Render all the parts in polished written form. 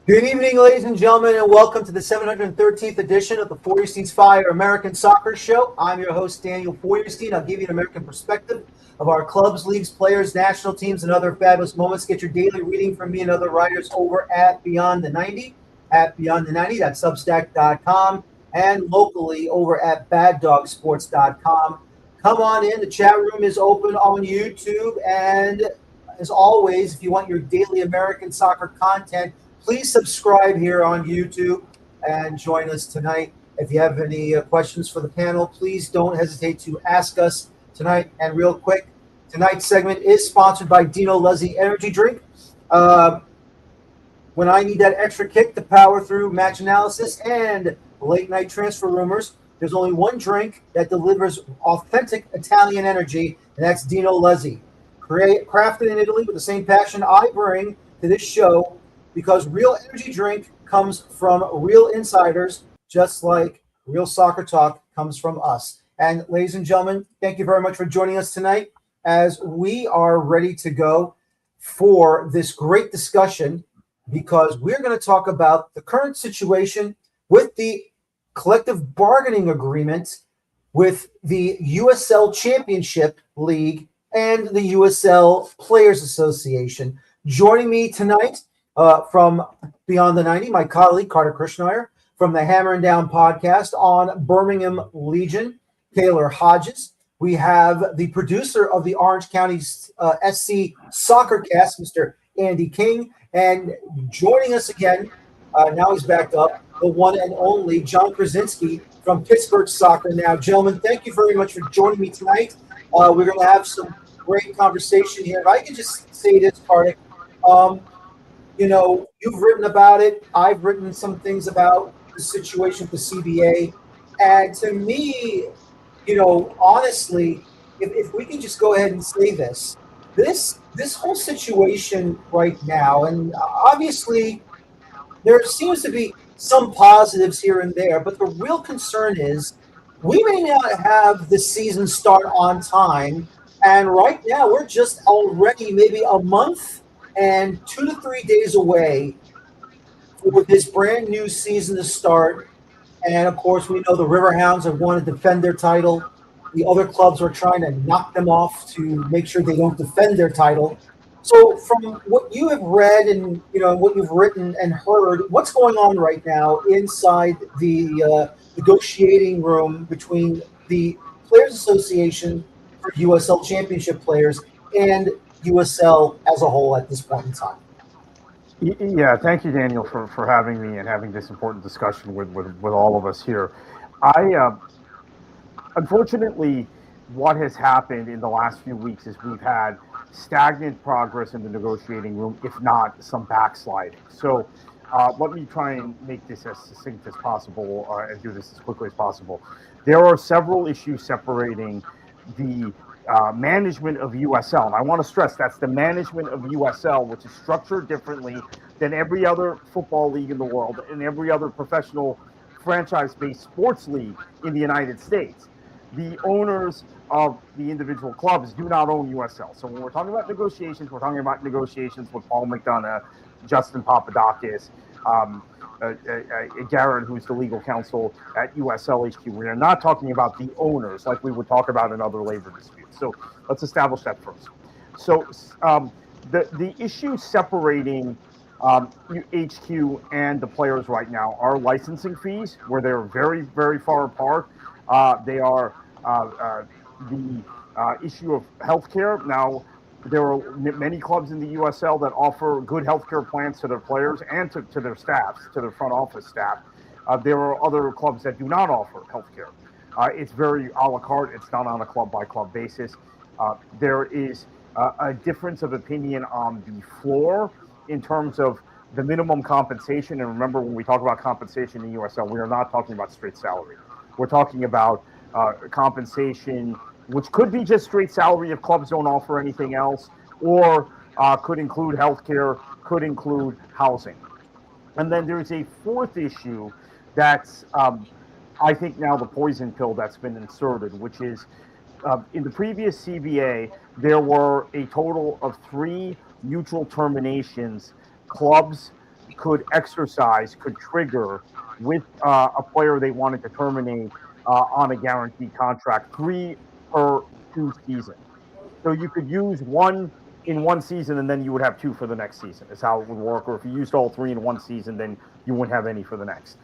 Good evening, ladies and gentlemen, and welcome to the 713th edition of the Feuerstein's Fire American Soccer Show. I'm your host, Daniel Feuerstein. I'll give you an American perspective of our clubs, leagues, players, national teams, and other fabulous moments. Get your daily reading from me and other writers over at Beyond the 90, that's Substack.com, and locally over at BadDogSports.com. Come on in. The chat room is open on YouTube, and as always, if you want your daily American soccer content, please subscribe here on YouTube and join us tonight. If you have any questions for the panel, please don't hesitate to ask us tonight. And real quick, tonight's segment is sponsored by Dino Luzzi Energy Drink. When I need that extra kick to power through match analysis and late night transfer rumors, there's only one drink that delivers authentic Italian energy, and that's Dino Luzzi. Crafted in Italy with the same passion I bring to this show, because real energy drink comes from real insiders, just like real soccer talk comes from us. And ladies and gentlemen, thank you very much for joining us tonight as we are ready to go for this great discussion, because we're going to talk about the current situation with the collective bargaining agreement with the USL Championship League and the USL Players Association. Joining me tonight from Beyond the 90, my colleague, Kartik Krishnaiyer, from the Hammer and Down podcast on Birmingham Legion, Kaylor Hodges. We have the producer of the Orange County SC Soccercast, Mr. Andy King. And joining us again, now he's backed up, the one and only John Krysinsky from Pittsburgh Soccer Now. Gentlemen, thank you very much for joining me tonight. We're going to have some great conversation here. If I could just say this, Kartik, you've written about it. I've written some things about the situation with the CBA. And to me, honestly, if we can just go ahead and say this whole situation right now, and obviously there seems to be some positives here and there, but the real concern is we may not have the season start on time. And right now we're just already maybe a month and 2 to 3 days away for this brand new season to start. And of course, we know the Riverhounds have wanted to defend their title. The other clubs are trying to knock them off to make sure they don't defend their title. So from what you have read and what you've written and heard, what's going on right now inside the negotiating room between the Players Association for USL Championship players and USL as a whole at this point in time? Yeah, thank you, Daniel, for having me and having this important discussion with all of us here. Unfortunately, what has happened in the last few weeks is we've had stagnant progress in the negotiating room, if not some backsliding. So let me try and make this as succinct as possible and do this as quickly as possible. There are several issues separating the management of USL. And I want to stress that's the management of USL, which is structured differently than every other football league in the world and every other professional franchise-based sports league in the United States. The owners of the individual clubs do not own USL. So when we're talking about negotiations, we're talking about negotiations with Paul McDonough, Justin Papadakis, Garrett, who's the legal counsel at USL HQ. We are not talking about the owners like we would talk about in other labor disputes. So let's establish that first. So the issue separating HQ and the players right now are licensing fees, where they're very, very far apart. They are the issue of healthcare. Now, there are many clubs in the USL that offer good healthcare plans to their players and to their staffs, to their front office staff. There are other clubs that do not offer healthcare. It's very a la carte. It's done on a club-by-club basis. There is a difference of opinion on the floor in terms of the minimum compensation. And remember, when we talk about compensation in USL, we are not talking about straight salary. We're talking about compensation, which could be just straight salary if clubs don't offer anything else, or could include healthcare, could include housing. And then there's a fourth issue that's, I think now the poison pill that's been inserted, which is in the previous CBA, there were a total of 3 mutual terminations clubs could trigger with a player they wanted to terminate on a guaranteed contract, 3 per 2 seasons. So you could use 1 in 1 season, and then you would have 2 for the next season, is how it would work. Or if you used all 3 in 1 season, then you wouldn't have any for the next.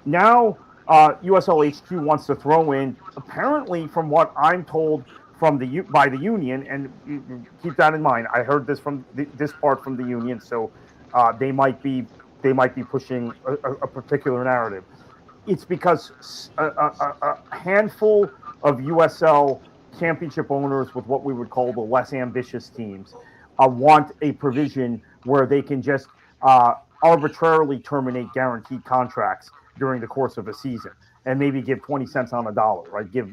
Now, USL HQ wants to throw in, apparently, from what I'm told by the union, and keep that in mind. I heard this from this part from the union, so they might be pushing a particular narrative. It's because a handful of USL Championship owners with what we would call the less ambitious teams want a provision where they can just arbitrarily terminate guaranteed contracts during the course of a season and maybe give 20 cents on a dollar, right? Give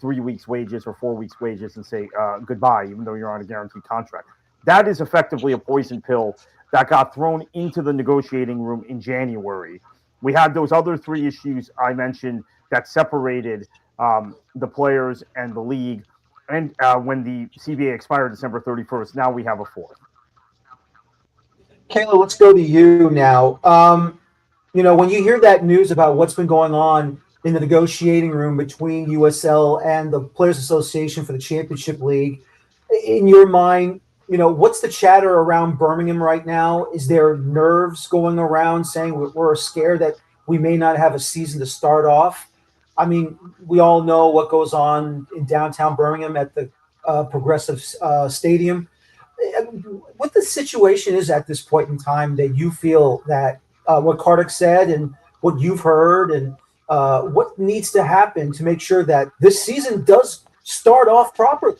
3 weeks wages or 4 weeks wages and say goodbye, even though you're on a guaranteed contract. That is effectively a poison pill that got thrown into the negotiating room in January. We had those other 3 issues I mentioned that separated the players and the league. And when the CBA expired December 31st, now we have a 4th. Kaylor, let's go to you now. When you hear that news about what's been going on in the negotiating room between USL and the Players Association for the Championship League, in your mind, what's the chatter around Birmingham right now? Is there nerves going around saying we're scared that we may not have a season to start off? I mean, we all know what goes on in downtown Birmingham at the Progressive Stadium. What the situation is at this point in time that you feel that what Kartik said and what you've heard and what needs to happen to make sure that this season does start off properly?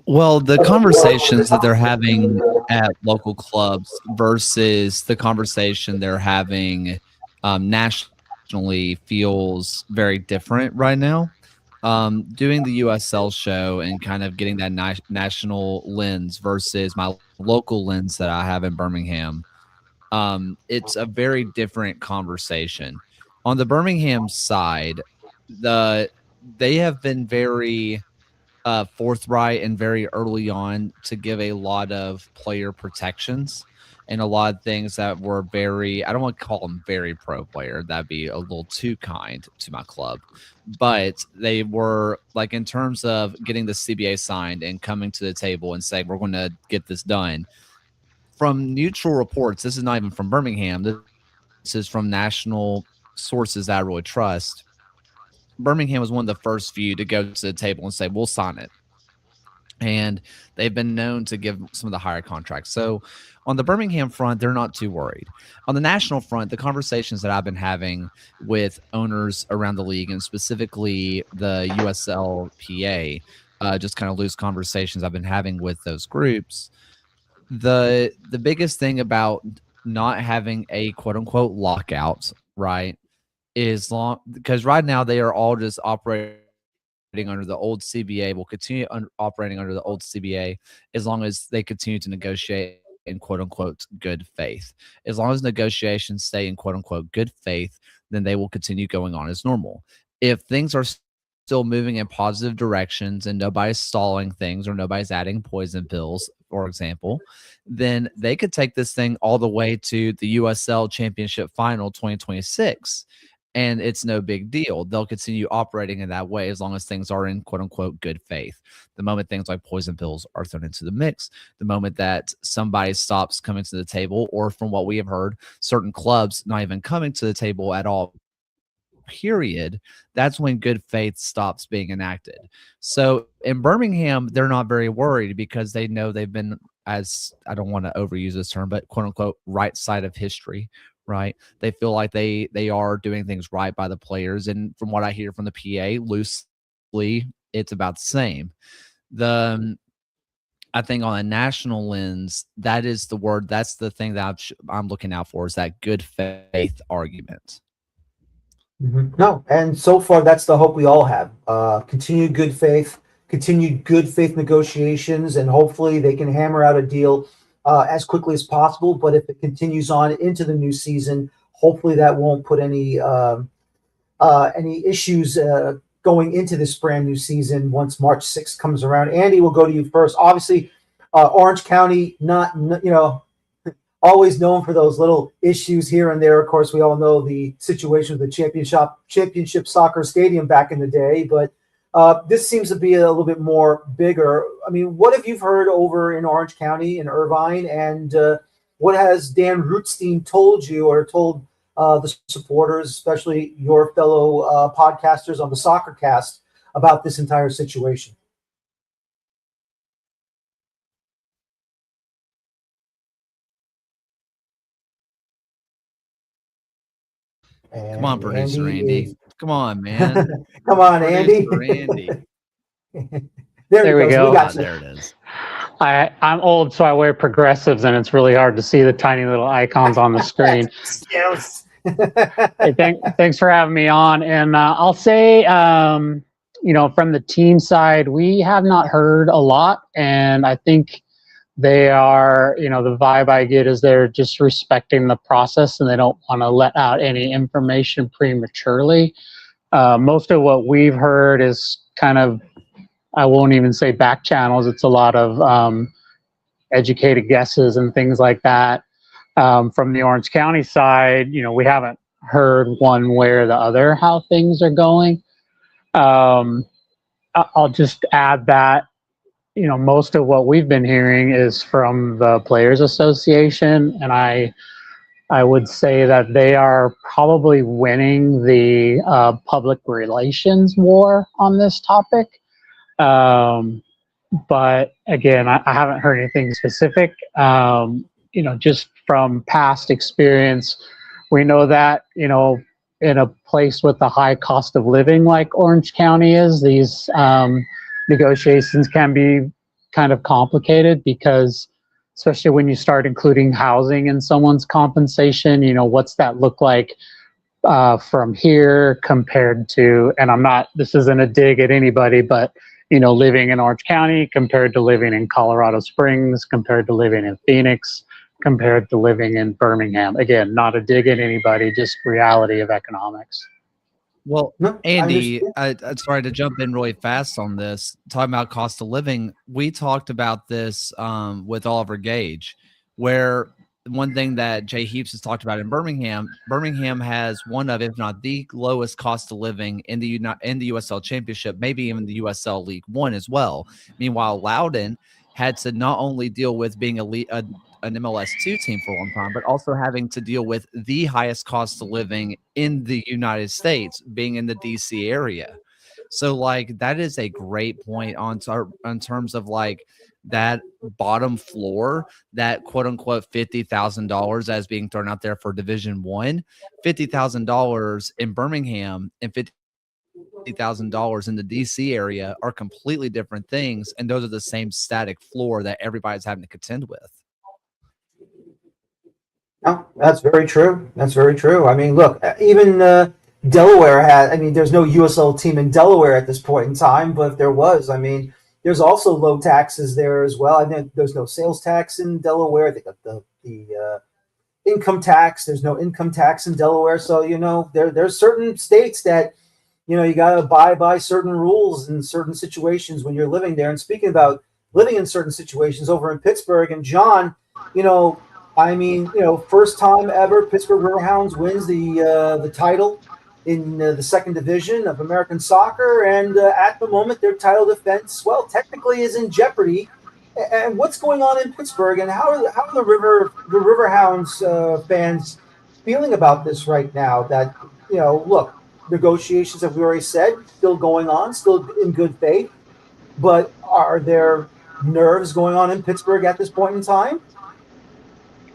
Well, the conversations that they're having at local clubs versus the conversation they're having nationally feels very different right now. Doing the USL show and kind of getting that national lens versus my local lens that I have in Birmingham, it's a very different conversation. On the Birmingham side, they have been very forthright and very early on to give a lot of player protections and a lot of things that were very, I don't want to call them very pro player. That'd be a little too kind to my club. But they were like, in terms of getting the CBA signed and coming to the table and saying, we're going to get this done. From neutral reports, this is not even from Birmingham. This is from national sources that I really trust. Birmingham was one of the first few to go to the table and say, we'll sign it. And they've been known to give some of the higher contracts. So on the Birmingham front, they're not too worried. On the national front, the conversations that I've been having with owners around the league and specifically the USLPA, just kind of loose conversations I've been having with those groups. The biggest thing about not having a quote unquote lockout, right, is because right now they are all just operating under the old CBA, will continue operating under the old CBA as long as they continue to negotiate in quote unquote good faith. As long as negotiations stay in quote unquote good faith, then they will continue going on as normal. If things are still moving in positive directions and nobody's stalling things or nobody's adding poison pills, for example, then they could take this thing all the way to the USL Championship Final 2026. And it's no big deal. They'll continue operating in that way as long as things are in quote unquote good faith. The moment things like poison pills are thrown into the mix, the moment that somebody stops coming to the table, or from what we have heard, certain clubs not even coming to the table at all, period, that's when good faith stops being enacted. So in Birmingham, they're not very worried because they know they've been, as I don't want to overuse this term, but quote unquote right side of history. Right. They feel like they are doing things right by the players. And from what I hear from the PA, loosely, it's about the same. I think on a national lens, that is the word. That's the thing that I'm looking out for, is that good faith argument. Mm-hmm. No. And so far, that's the hope we all have. Continued good faith negotiations, and hopefully they can hammer out a deal as quickly as possible. But if it continues on into the new season, hopefully that won't put any issues going into this brand new season once March 6th comes around. Andy, we'll go to you first. Obviously, Orange County, not always known for those little issues here and there. Of course, we all know the situation with the championship soccer stadium back in the day, but this seems to be a little bit more bigger. I mean, what have you heard over in Orange County in Irvine, and what has Dan Rootstein told you or told the supporters, especially your fellow podcasters on the Soccercast, about this entire situation? Come on, producer Andy. Come on, man. Come on, Andy. Andy. There we go. We got you. There it is. I'm old, so I wear progressives, and it's really hard to see the tiny little icons on the screen. Yes. Hey, thanks for having me on. And I'll say, from the team side, we have not heard a lot, and I think they are, the vibe I get is they're just respecting the process and they don't want to let out any information prematurely. Most of what we've heard is kind of, I won't even say back channels. It's a lot of educated guesses and things like that. From the Orange County side, we haven't heard one way or the other how things are going. I'll just add that, most of what we've been hearing is from the Players Association, and I would say that they are probably winning the public relations war on this topic. But again, I haven't heard anything specific. Just from past experience, we know that, in a place with a high cost of living like Orange County is, these negotiations can be kind of complicated because, especially when you start including housing in someone's compensation, what's that look like from here compared to, and this isn't a dig at anybody, but, living in Orange County compared to living in Colorado Springs, compared to living in Phoenix, compared to living in Birmingham. Again, not a dig at anybody, just reality of economics. Well, Andy, I'm sorry to jump in really fast on this. Talking about cost of living, we talked about this with Oliver Gage, where one thing that Jay Heaps has talked about in Birmingham has one of, if not the lowest cost of living in the USL Championship, maybe even the USL League One as well. Meanwhile, Loudoun had to not only deal with being an MLS 2 team for a long time, but also having to deal with the highest cost of living in the United States, being in the DC area. So like that is a great point on terms of like that bottom floor, that quote unquote $50,000 as being thrown out there for Division I, $50,000 in Birmingham and $50,000 in the DC area are completely different things, and those are the same static floor that everybody's having to contend with. No, that's very true. That's very true. I mean, look, even Delaware there's no USL team in Delaware at this point in time, but if there was, there's also low taxes there as well. I think there's no sales tax in Delaware. They got the income tax. There's no income tax in Delaware. So, there's certain states that, you got to abide by certain rules in certain situations when you're living there. And speaking about living in certain situations over in Pittsburgh, and John, first time ever Pittsburgh Riverhounds wins the title in the second division of American soccer, and at the moment their title defense, technically is in jeopardy. And what's going on in Pittsburgh, and how are the Riverhounds fans feeling about this right now? That look, negotiations, as we already said, still going on, still in good faith, but are there nerves going on in Pittsburgh at this point in time?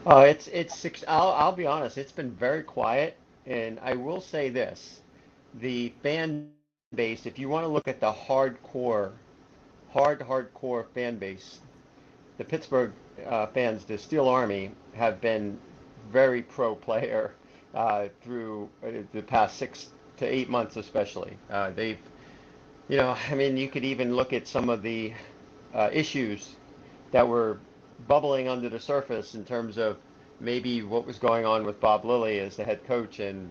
I'll be honest, it's been very quiet, and I will say this: the fan base, if you want to look at the hardcore fan base, the Pittsburgh fans, the Steel Army, have been very pro player through the past 6 to 8 months, especially. They've, you could even look at some of the issues that were bubbling under the surface in terms of maybe what was going on with Bob Lilly as the head coach, and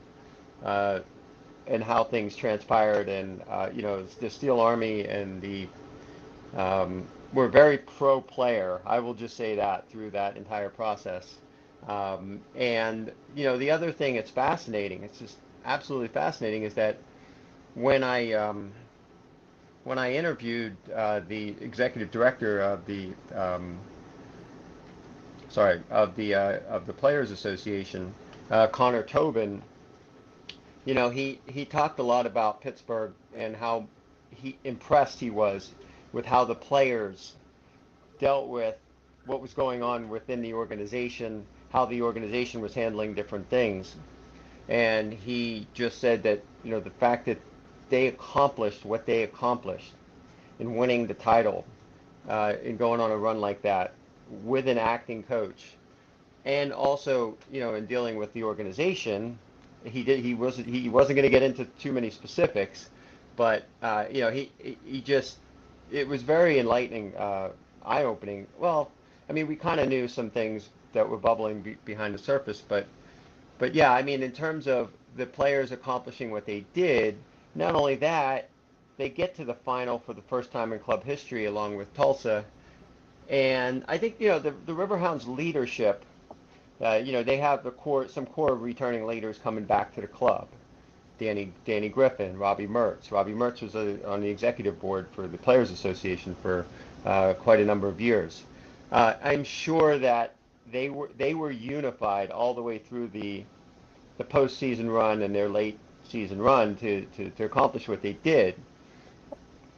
how things transpired, and the Steel Army and the were very pro player. I will just say that through that entire process. And the other thing that's fascinating, it's just absolutely fascinating, is that when I interviewed the executive director of the of the Players Association, Connor Tobin, he talked a lot about Pittsburgh and how impressed he was with how the players dealt with what was going on within the organization, how the organization was handling different things. And he just said that, the fact that they accomplished what they accomplished in winning the title, in going on a run like that with an acting coach, and also, in dealing with the organization, he wasn't going to get into too many specifics, but he just, it was very enlightening, eye-opening. Well, I mean, we kind of knew some things that were bubbling behind the surface, but yeah, I mean, in terms of the players accomplishing what they did, not only that, they get to the final for the first time in club history along with Tulsa. And I think, the Riverhounds leadership, they have some core returning leaders coming back to the club. Danny Griffin, Robbie Mertz. Robbie Mertz was on the executive board for the Players Association for quite a number of years. I'm sure that they were unified all the way through the postseason run and their late season run to accomplish what they did.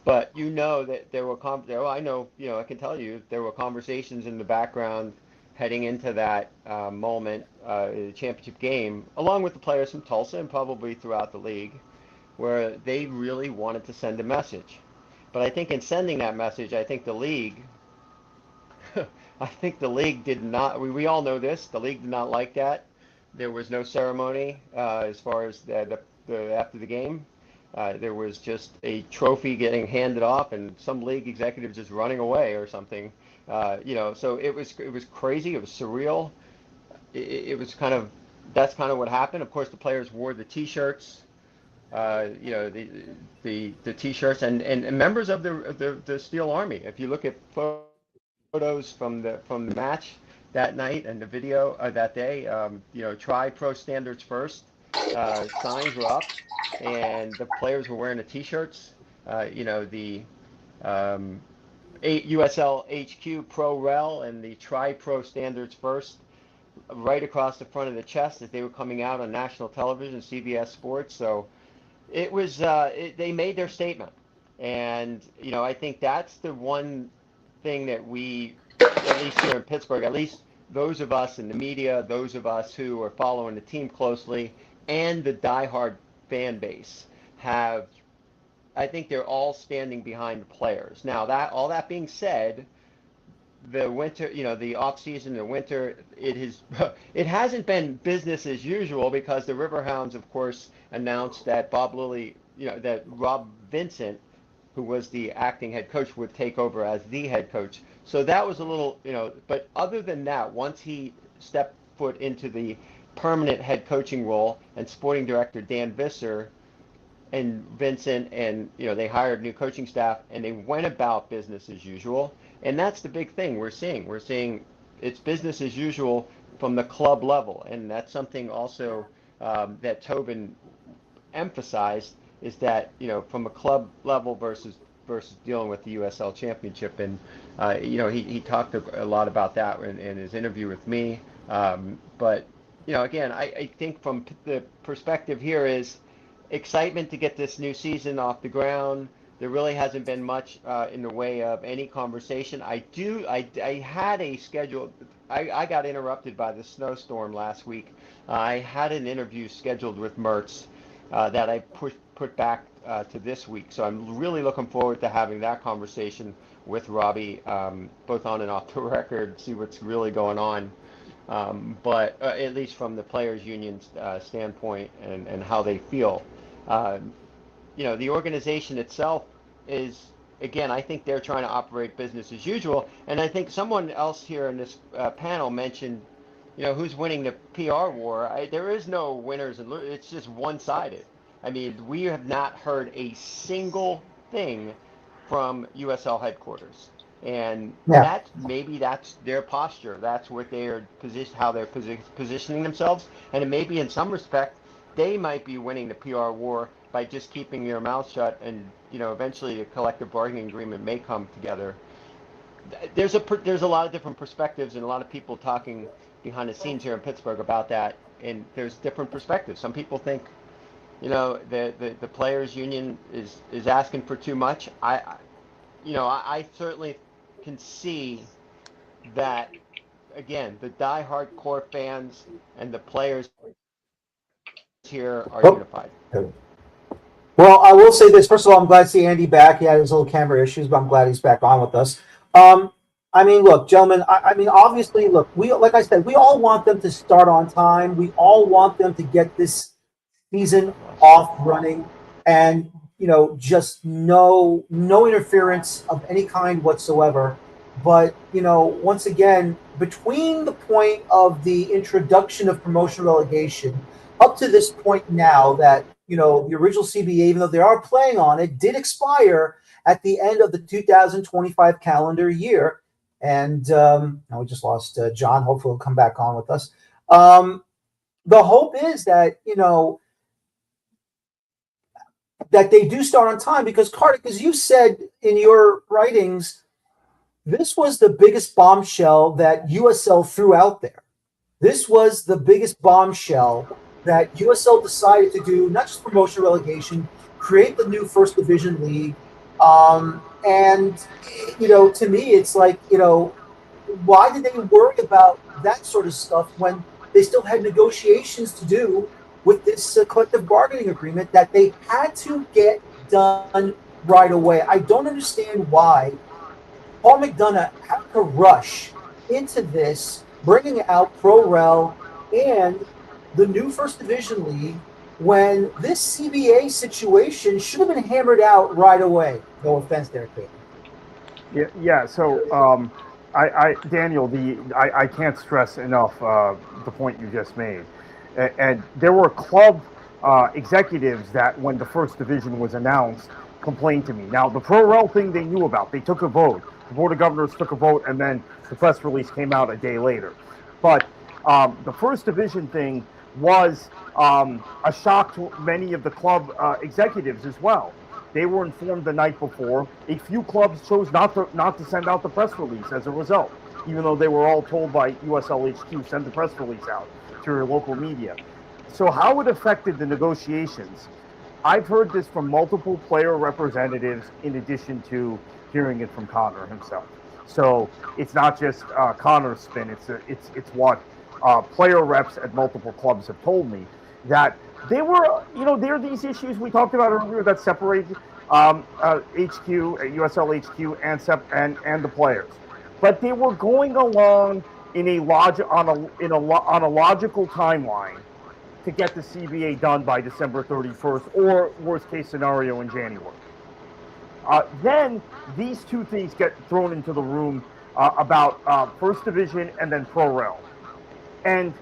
But that there were I can tell you there were conversations in the background heading into that moment, the championship game, along with the players from Tulsa and probably throughout the league, where they really wanted to send a message. But I think in sending that message, I think the league, did not. We all know this. The league did not like that. There was no ceremony as far as the after the game. There was just a trophy getting handed off, and some league executive just running away or something. So it was crazy. It was surreal. It was that's kind of what happened. Of course, the players wore the T-shirts. The T-shirts and members of the Steel Army. If you look at photos from the match that night and the video that day, try pro standards first. Signs were up, and the players were wearing the T-shirts. The USL HQ Pro Rel and the Tri Pro Standards First, right across the front of the chest as they were coming out on national television, CBS Sports. So it was they made their statement, and I think that's the one thing that we, at least here in Pittsburgh, at least those of us in the media, those of us who are following the team closely, and the diehard fan base have, I think they're all standing behind the players. Now, all that being said, the winter, the off season, the winter, it hasn't been business as usual, because the Riverhounds, of course, announced that that Rob Vincent, who was the acting head coach, would take over as the head coach. So that was a little, but other than that, once he stepped foot into the permanent head coaching role, and sporting director Dan Visser and Vincent, and they hired new coaching staff, and they went about business as usual. And that's the big thing we're seeing. We're seeing it's business as usual from the club level, and that's something also that Tobin emphasized, is that from a club level versus dealing with the USL Championship. And he talked a lot about that in his interview with me. But again, I think from the perspective here is excitement to get this new season off the ground. There really hasn't been much in the way of any conversation. I had a schedule. I got interrupted by the snowstorm last week. I had an interview scheduled with Mertz that I put back to this week. So I'm really looking forward to having that conversation with Robbie, both on and off the record, see what's really going on. But at least from the players' union standpoint, and how they feel. The organization itself is, again, I think they're trying to operate business as usual. And I think someone else here in this panel mentioned, who's winning the PR war. There is no winners and losers. It's just one-sided. I mean, we have not heard a single thing from USL headquarters. And Yeah. that's their posture. That's what they're how they're positioning themselves. And it may be in some respect, they might be winning the PR war by just keeping their mouth shut. And eventually a collective bargaining agreement may come together. There's a lot of different perspectives and a lot of people talking behind the scenes here in Pittsburgh about that. And there's different perspectives. Some people think, the players union is asking for too much. I certainly can see that, again, the die-hard core fans and the players here are unified. Well, I will say this. First of all, I'm glad to see Andy back. He had his little camera issues, but I'm glad he's back on with us. Look, gentlemen, obviously, look, like I said, we all want them to start on time. We all want them to get this season off running and, just no interference of any kind whatsoever. But, once again, between the point of the introduction of promotion relegation up to this point now that, the original CBA, even though they are playing on it, did expire at the end of the 2025 calendar year. And now we just lost John. Hopefully he'll come back on with us. The hope is that, that they do start on time because, Kartik, as you said in your writings, this was the biggest bombshell that USL threw out there. This was the biggest bombshell that USL decided to do, not just promotion relegation, create the new First Division League. And, to me, it's like, why did they worry about that sort of stuff when they still had negotiations to do with this collective bargaining agreement that they had to get done right away? I don't understand why Paul McDonough had to rush into this, bringing out Pro Rel and the new First Division League when this CBA situation should have been hammered out right away. No offense there, Kate. Yeah. So, Daniel, I can't stress enough the point you just made. And there were club executives that, when the First Division was announced, complained to me. Now, the Pro Rel thing they knew about. They took a vote. The Board of Governors took a vote, and then the press release came out a day later. But the First Division thing was a shock to many of the club executives as well. They were informed the night before. A few clubs chose not to send out the press release as a result, even though they were all told by USL HQ, send the press release out to your local media. So how it affected the negotiations, I've heard this from multiple player representatives in addition to hearing it from Connor himself. So it's not just Connor's spin, it's what player reps at multiple clubs have told me, that there are these issues we talked about earlier that separate HQ, USL HQ, and the players, but they were going along on a logical timeline to get the CBA done by December 31st, or worst case scenario in January. Then these two things get thrown into the room about First Division and then Pro Rel. And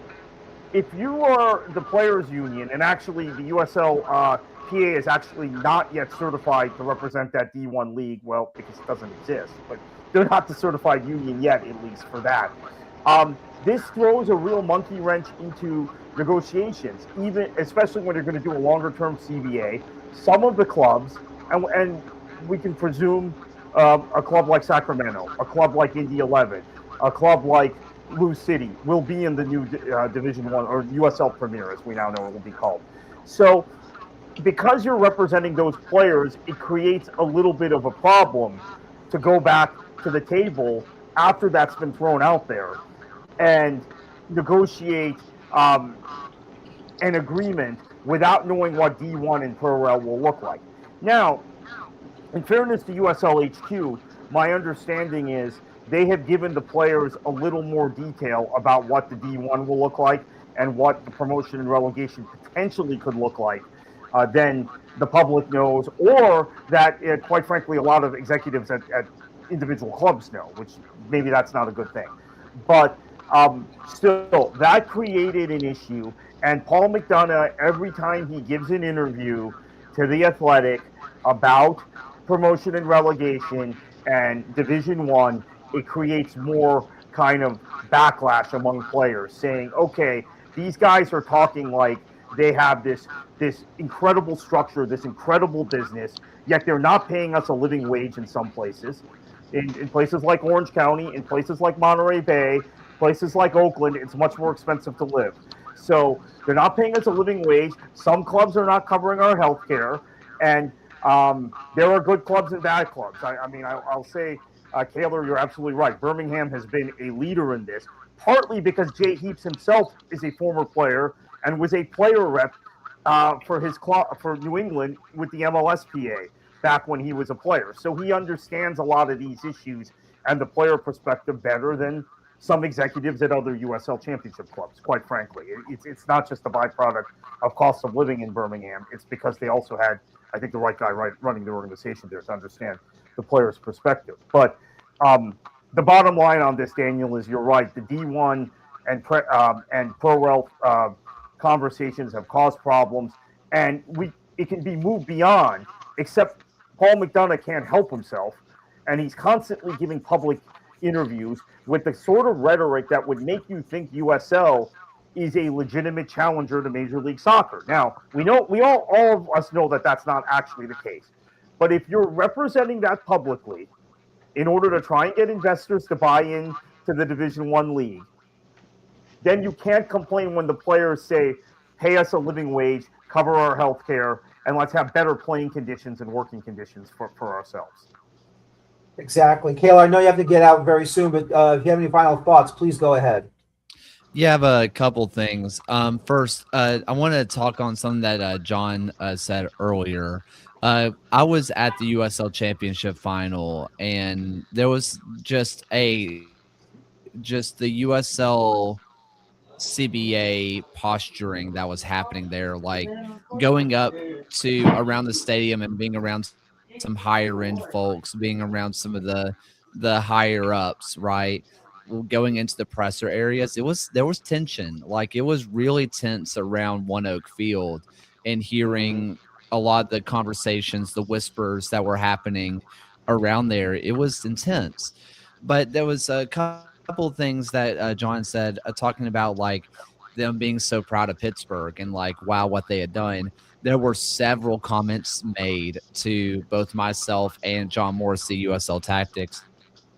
if you are the players union, and actually the USL PA is actually not yet certified to represent that D1 league, well, because it doesn't exist, but they're not the certified union yet, at least for that. This throws a real monkey wrench into negotiations, especially when you're going to do a longer-term CBA. Some of the clubs, and we can presume a club like Sacramento, a club like Indy 11, a club like Lou City will be in the new Division 1 or USL Premier, as we now know it will be called. So because you're representing those players, it creates a little bit of a problem to go back to the table after that's been thrown out there and negotiate an agreement without knowing what D1 and Pro Rel will look like. Now, in fairness to USL HQ, my understanding is they have given the players a little more detail about what the D1 will look like and what the promotion and relegation potentially could look like than the public knows, or that, quite frankly, a lot of executives at individual clubs know, which maybe that's not a good thing. But still, that created an issue, and Paul McDonough, every time he gives an interview to The Athletic about promotion and relegation, and Division One, it creates more kind of backlash among players, saying, okay, these guys are talking like they have this incredible structure, this incredible business, yet they're not paying us a living wage in some places. In places like Orange County, in places like Monterey Bay, places like Oakland, it's much more expensive to live. So they're not paying us a living wage. Some clubs are not covering our health care. And there are good clubs and bad clubs. I'll say, Kaylor, you're absolutely right. Birmingham has been a leader in this, partly because Jay Heaps himself is a former player and was a player rep for his club for New England with the MLS PA back when he was a player. So he understands a lot of these issues and the player perspective better than some executives at other USL Championship clubs, quite frankly. It's not just a byproduct of cost of living in Birmingham. It's because they also had, I think, the right guy running the organization there to understand the player's perspective. But the bottom line on this, Daniel, is you're right. The D1 and Pro Rel conversations have caused problems, and it can be moved beyond, except Paul McDonough can't help himself, and he's constantly giving public interviews with the sort of rhetoric that would make you think USL is a legitimate challenger to Major League Soccer. Now, all of us know that that's not actually the case. But if you're representing that publicly in order to try and get investors to buy in to the Division I league, then you can't complain when the players say, pay us a living wage, cover our health care, and let's have better playing conditions and working conditions for ourselves. Exactly. Kaylor, I know you have to get out very soon, but if you have any final thoughts, please go ahead. Yeah, I have a couple things. First, I want to talk on something that John said earlier. I was at the USL Championship final, and there was just the USL CBA posturing that was happening there, like going up to around the stadium and being around some higher end folks, being around some of the higher ups, right? Going into the presser areas, there was tension. Like, it was really tense around One Oak Field, and hearing a lot of the conversations, the whispers that were happening around there. It was intense. But there was a couple of things that John said, talking about like them being so proud of Pittsburgh and like, wow, what they had done. There were several comments made to both myself and John Morrissey, USL Tactics,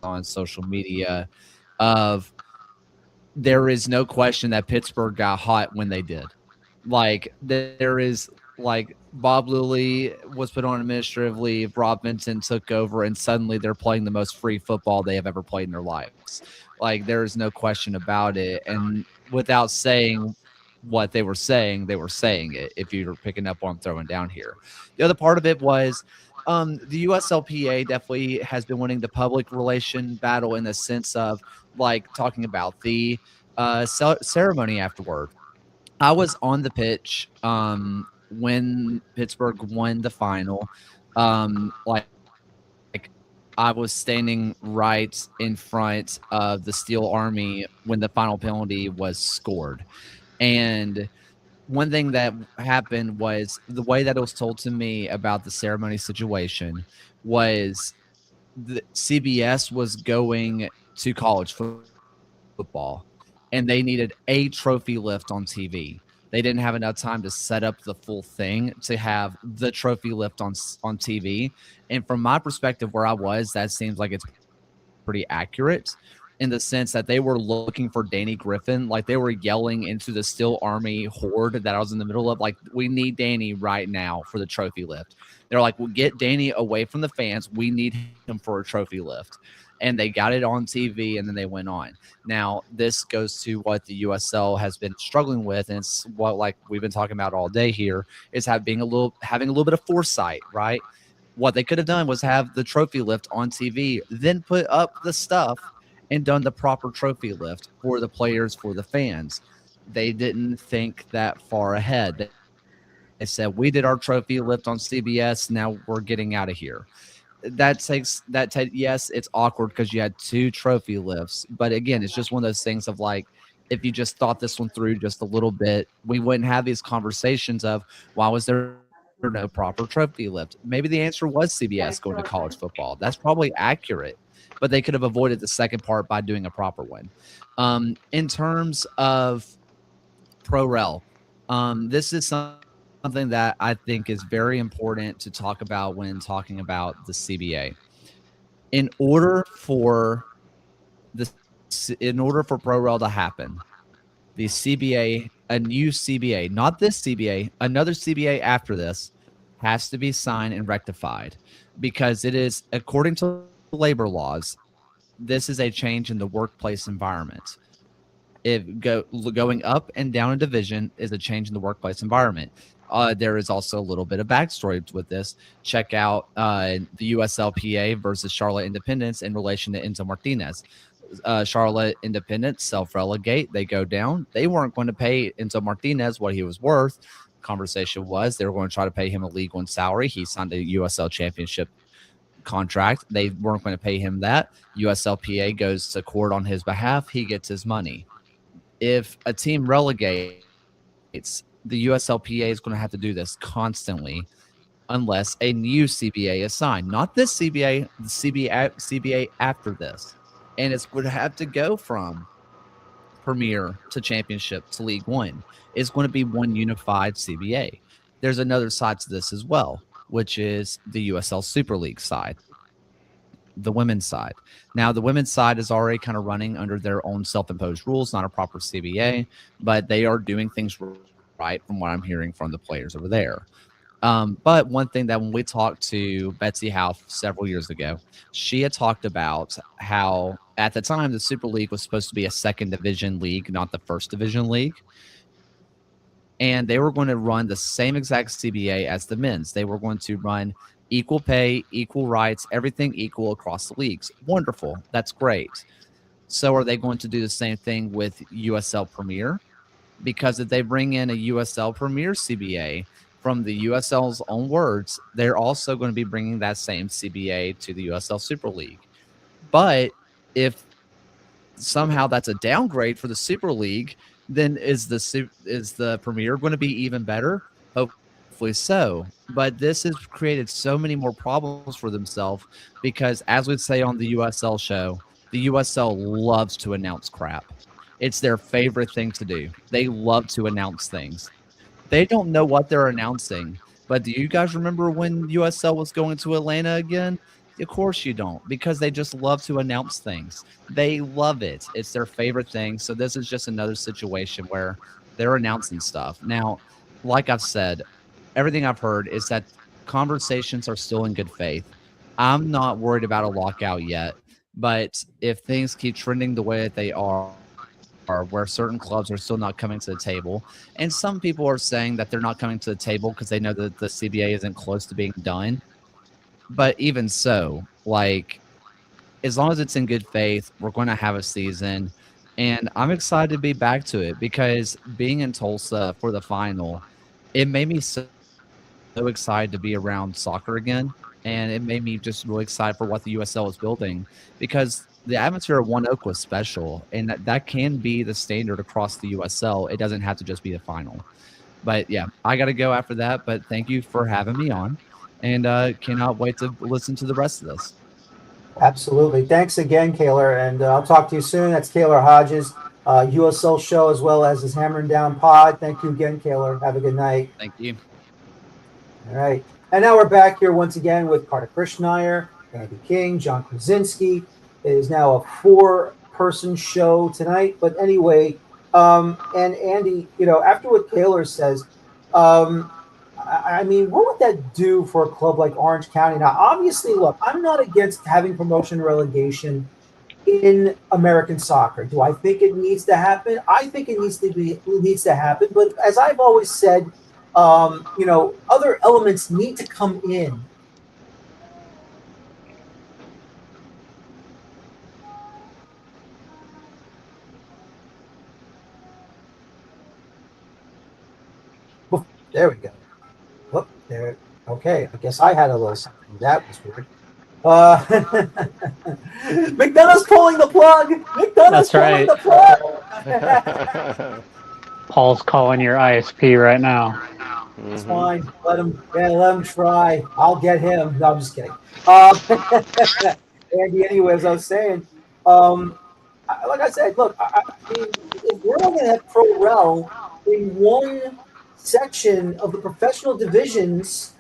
on social media of, there is no question that Pittsburgh got hot when they did. Like, there is, like, Bob Lilly was put on administrative leave, Rob Minton took over, and suddenly they're playing the most free football they have ever played in their lives. Like, there is no question about it. And without saying what they were saying it, if you're picking up what I'm throwing down here. The other part of it was the USLPA definitely has been winning the public relation battle in the sense of, like, talking about the ceremony afterward. I was on the pitch when Pittsburgh won the final. Like I was standing right in front of the Steel Army when the final penalty was scored. And one thing that happened was the way that it was told to me about the ceremony situation was the CBS was going to college football, and they needed a trophy lift on TV. They didn't have enough time to set up the full thing to have the trophy lift on TV. And from my perspective, where I was, that seems like it's pretty accurate in the sense that they were looking for Danny Griffin. Like, they were yelling into the Steel Army horde that I was in the middle of, like, we need Danny right now for the trophy lift. They're like, we'll get Danny away from the fans. We need him for a trophy lift. And they got it on TV, and then they went on. Now, this goes to what the USL has been struggling with, and it's what, like, we've been talking about all day here, is having a little bit of foresight, right? What they could have done was have the trophy lift on TV, then put up the stuff and done the proper trophy lift for the players, for the fans. They didn't think that far ahead. They said, we did our trophy lift on CBS, now we're getting out of here. Yes, it's awkward because you had two trophy lifts. But again, it's just one of those things of, like, if you just thought this one through just a little bit, we wouldn't have these conversations of, why was there no proper trophy lift? Maybe the answer was CBS going to college football. That's probably accurate, but they could have avoided the second part by doing a proper one. In terms of Pro-Rel, this is something that I think is very important to talk about when talking about the CBA. In order for Pro-Rel to happen, the CBA, a new CBA, not this CBA, another CBA after this, has to be signed and rectified, because it is, according to labor laws, this is a change in the workplace environment. Going up and down a division is a change in the workplace environment. There is also a little bit of backstory with this. Check out the USLPA versus Charlotte Independence in relation to Enzo Martinez. Charlotte Independence self-relegate. They go down. They weren't going to pay Enzo Martinez what he was worth. Conversation was they were going to try to pay him a League One salary. He signed a USL Championship contract. They weren't going to pay him that. USLPA goes to court on his behalf. He gets his money. If a team relegates, the USLPA is going to have to do this constantly unless a new CBA is signed. Not this CBA, the CBA after this. And it's going to have to go from Premier to Championship to League One. It's going to be one unified CBA. There's another side to this as well, which is the USL Super League side, the women's side. Now, the women's side is already kind of running under their own self-imposed rules, not a proper CBA, but they are doing things right from what I'm hearing from the players over there. But one thing that when we talked to Betsy Howe several years ago, she had talked about how at the time the Super League was supposed to be a second division league, not the first division league. And they were going to run the same exact CBA as the men's. They were going to run equal pay, equal rights, everything equal across the leagues. Wonderful. That's great. So are they going to do the same thing with USL Premier? Because if they bring in a USL Premier CBA, from the USL's own words, they're also going to be bringing that same CBA to the USL Super League. But if somehow that's a downgrade for the Super League, then is the Premier going to be even better? Hopefully so. But this has created so many more problems for themselves because, as we say on the USL show, the USL loves to announce crap. It's their favorite thing to do. They love to announce things. They don't know what they're announcing. But do you guys remember when USL was going to Atlanta again? Of course you don't, because they just love to announce things. They love it. It's their favorite thing. So this is just another situation where they're announcing stuff. Now, like I've said, everything I've heard is that conversations are still in good faith. I'm not worried about a lockout yet, but if things keep trending the way that they are, where certain clubs are still not coming to the table, and some people are saying that they're not coming to the table because they know that the CBA isn't close to being done. But even so, like, as long as it's in good faith, we're going to have a season, and I'm excited to be back to it because being in Tulsa for the final, it made me so excited to be around soccer again, and it made me just really excited for what the USL is building because the atmosphere of One Oak was special, and that can be the standard across the USL. It doesn't have to just be the final. But, yeah, I got to go after that, but thank you for having me on, and cannot wait to listen to the rest of this. Absolutely. Thanks again, Kaylor, and I'll talk to you soon. That's Kaylor Hodges, USL show, as well as his Hammering Down pod. Thank you again, Kaylor. Have a good night. Thank you. All right. And now we're back here once again with Kartik Krishnaiyer, Andy King, John Krysinsky. It is now a 4-person show tonight. But anyway, and Andy, after what Kaylor says, I mean, what would that do for a club like Orange County? Now, obviously, look, I'm not against having promotion and relegation in American soccer. Do I think it needs to happen? I think it needs to happen. But as I've always said, other elements need to come in. There we go. Whoop, there. Okay, I guess I had a little something. That was weird. McDonough's pulling the plug. McDonough's pulling the plug. Paul's calling your ISP right now. It's Mm-hmm. fine. Let him try. I'll get him. No, I'm just kidding. Andy, anyway, as I was saying, like I said, look, I mean, if we're not going to have pro rel in one section of the professional divisions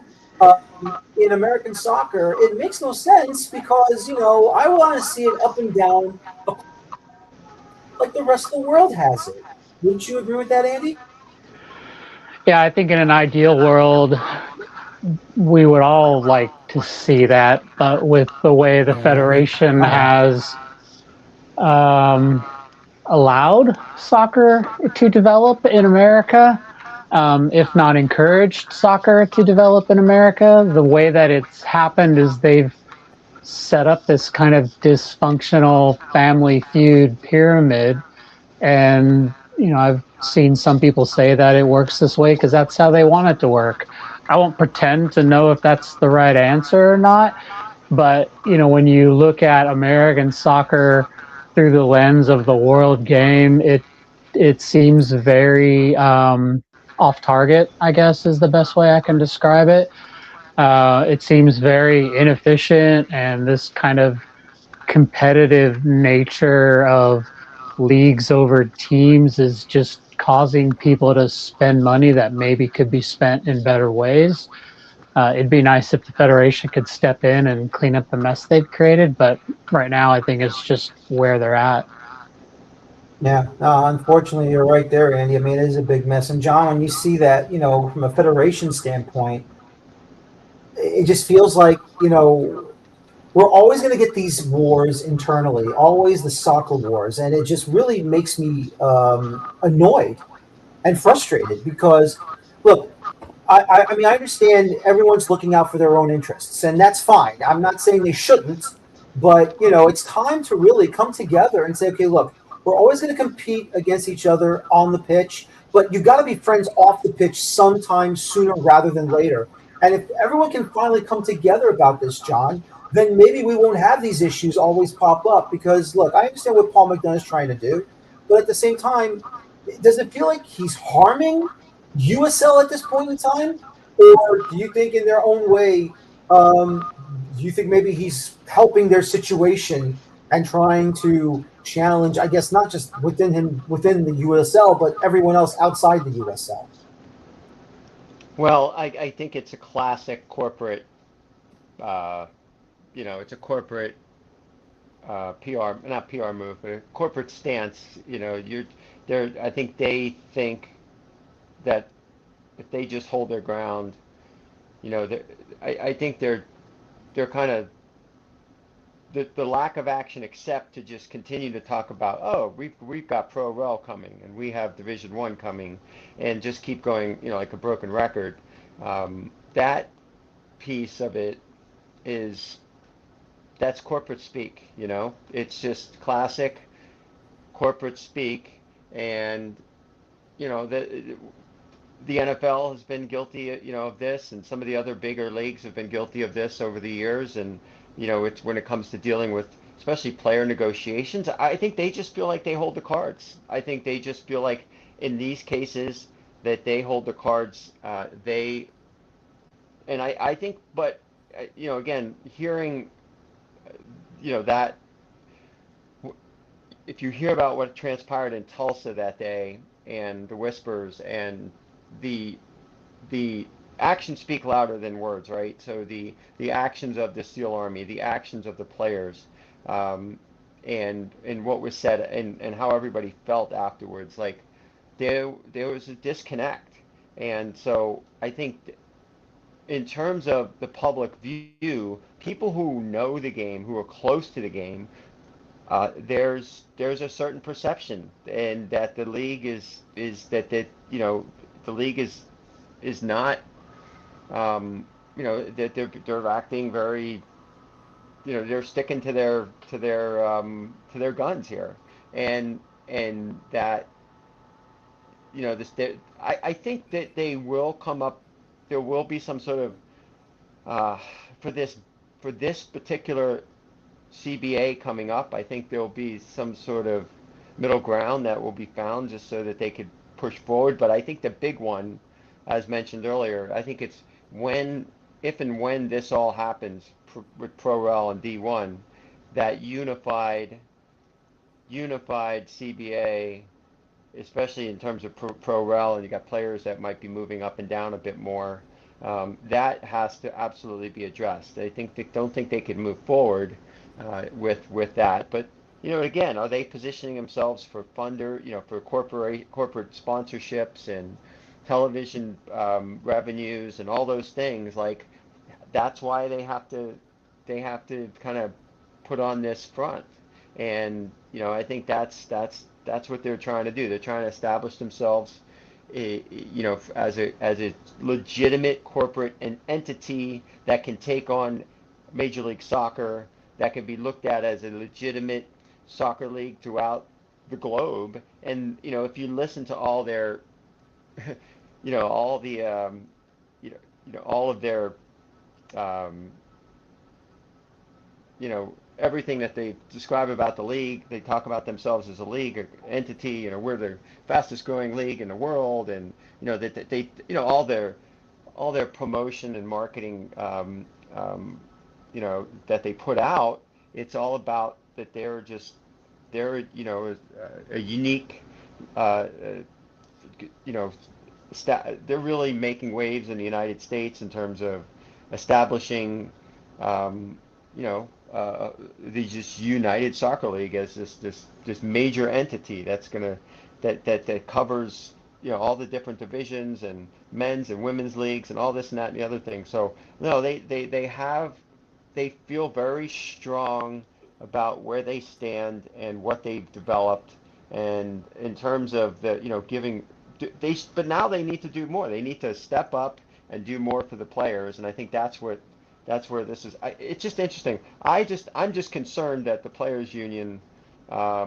in American soccer, it makes no sense because, I want to see it up and down like the rest of the world has it. Wouldn't you agree with that, Andy? Yeah, I think in an ideal world, we would all like to see that, but with the way the Yeah, Andy, federation come on. has allowed soccer to develop in America, if not encouraged soccer to develop in America, the way that it's happened is they've set up this kind of dysfunctional family feud pyramid. And, I've seen some people say that it works this way because that's how they want it to work. I won't pretend to know if that's the right answer or not. But, when you look at American soccer through the lens of the world game, it seems very off target, I guess is the best way I can describe it. It seems very inefficient, and this kind of competitive nature of leagues over teams is just causing people to spend money that maybe could be spent in better ways. It'd be nice if the Federation could step in and clean up the mess they've created, but right now I think it's just where they're at. Yeah, unfortunately, you're right there, Andy. I mean, it is a big mess. And John, when you see that, from a federation standpoint, it just feels like, we're always going to get these wars internally, always the soccer wars. And it just really makes me annoyed and frustrated because, look, I mean, I understand everyone's looking out for their own interests, and that's fine. I'm not saying they shouldn't, but, it's time to really come together and say, okay, look, we're always going to compete against each other on the pitch, but you've got to be friends off the pitch sometime sooner rather than later. And if everyone can finally come together about this, John, then maybe we won't have these issues always pop up. Because, look, I understand what Paul McDonough is trying to do, but at the same time, does it feel like he's harming USL at this point in time? Or do you think in their own way, do you think maybe he's helping their situation and trying to challenge, I guess, not just within the USL, but everyone else outside the USL? Well, I think it's a classic corporate, uh, it's a corporate PR, not PR move, but a corporate stance. You're there. I think they think that if they just hold their ground, I think they're kind of the lack of action, except to just continue to talk about, oh, we've got Pro Rel coming and we have Division One coming, and just keep going, like a broken record. That piece of it is that's corporate speak. It's just classic corporate speak, and the NFL has been guilty, of this, and some of the other bigger leagues have been guilty of this over the years. And it's when it comes to dealing with, especially player negotiations, I think they just feel like they hold the cards. I think they just feel like in these cases that they hold the cards. I think, but again, hearing, that if you hear about what transpired in Tulsa that day and the whispers and the actions speak louder than words, right? So the actions of the Steel Army, the actions of the players, and what was said, and how everybody felt afterwards, like there was a disconnect. And so I think in terms of the public view, people who know the game, who are close to the game, there's a certain perception, and that the league is that the league is not, that they're acting very, they're sticking to their guns here. And that, I think that they will come up. There will be some sort of, for this particular CBA coming up. I think there will be some sort of middle ground that will be found, just so that they could push forward. But I think the big one as mentioned earlier, I think it's if and when this all happens with Pro-Rel and D1, that unified CBA, especially in terms of Pro-Rel, and you got players that might be moving up and down a bit more, that has to absolutely be addressed. They don't think they can move forward with that. But again, are they positioning themselves for for corporate sponsorships and television revenues and all those things? Like, that's why they have to kind of put on this front. And I think that's what they're trying to do. They're trying to establish themselves, as a legitimate corporate entity that can take on Major League Soccer, that can be looked at as a legitimate soccer league throughout the globe. And if you listen to all their, all the, all of their, everything that they describe about the league, they talk about themselves as a league, an entity. We're the fastest growing league in the world, and that they, all their promotion and marketing, that they put out. It's all about that they're a unique, they're really making waves in the United States in terms of establishing, the just United Soccer League as this major entity that covers all the different divisions and men's and women's leagues and all this and that and the other thing. So no, they feel very strong about where they stand and what they've developed, and in terms of the but now they need to do more. They need to step up and do more for the players, and I think that's where this is. It's just interesting. I'm just concerned that the players' union, I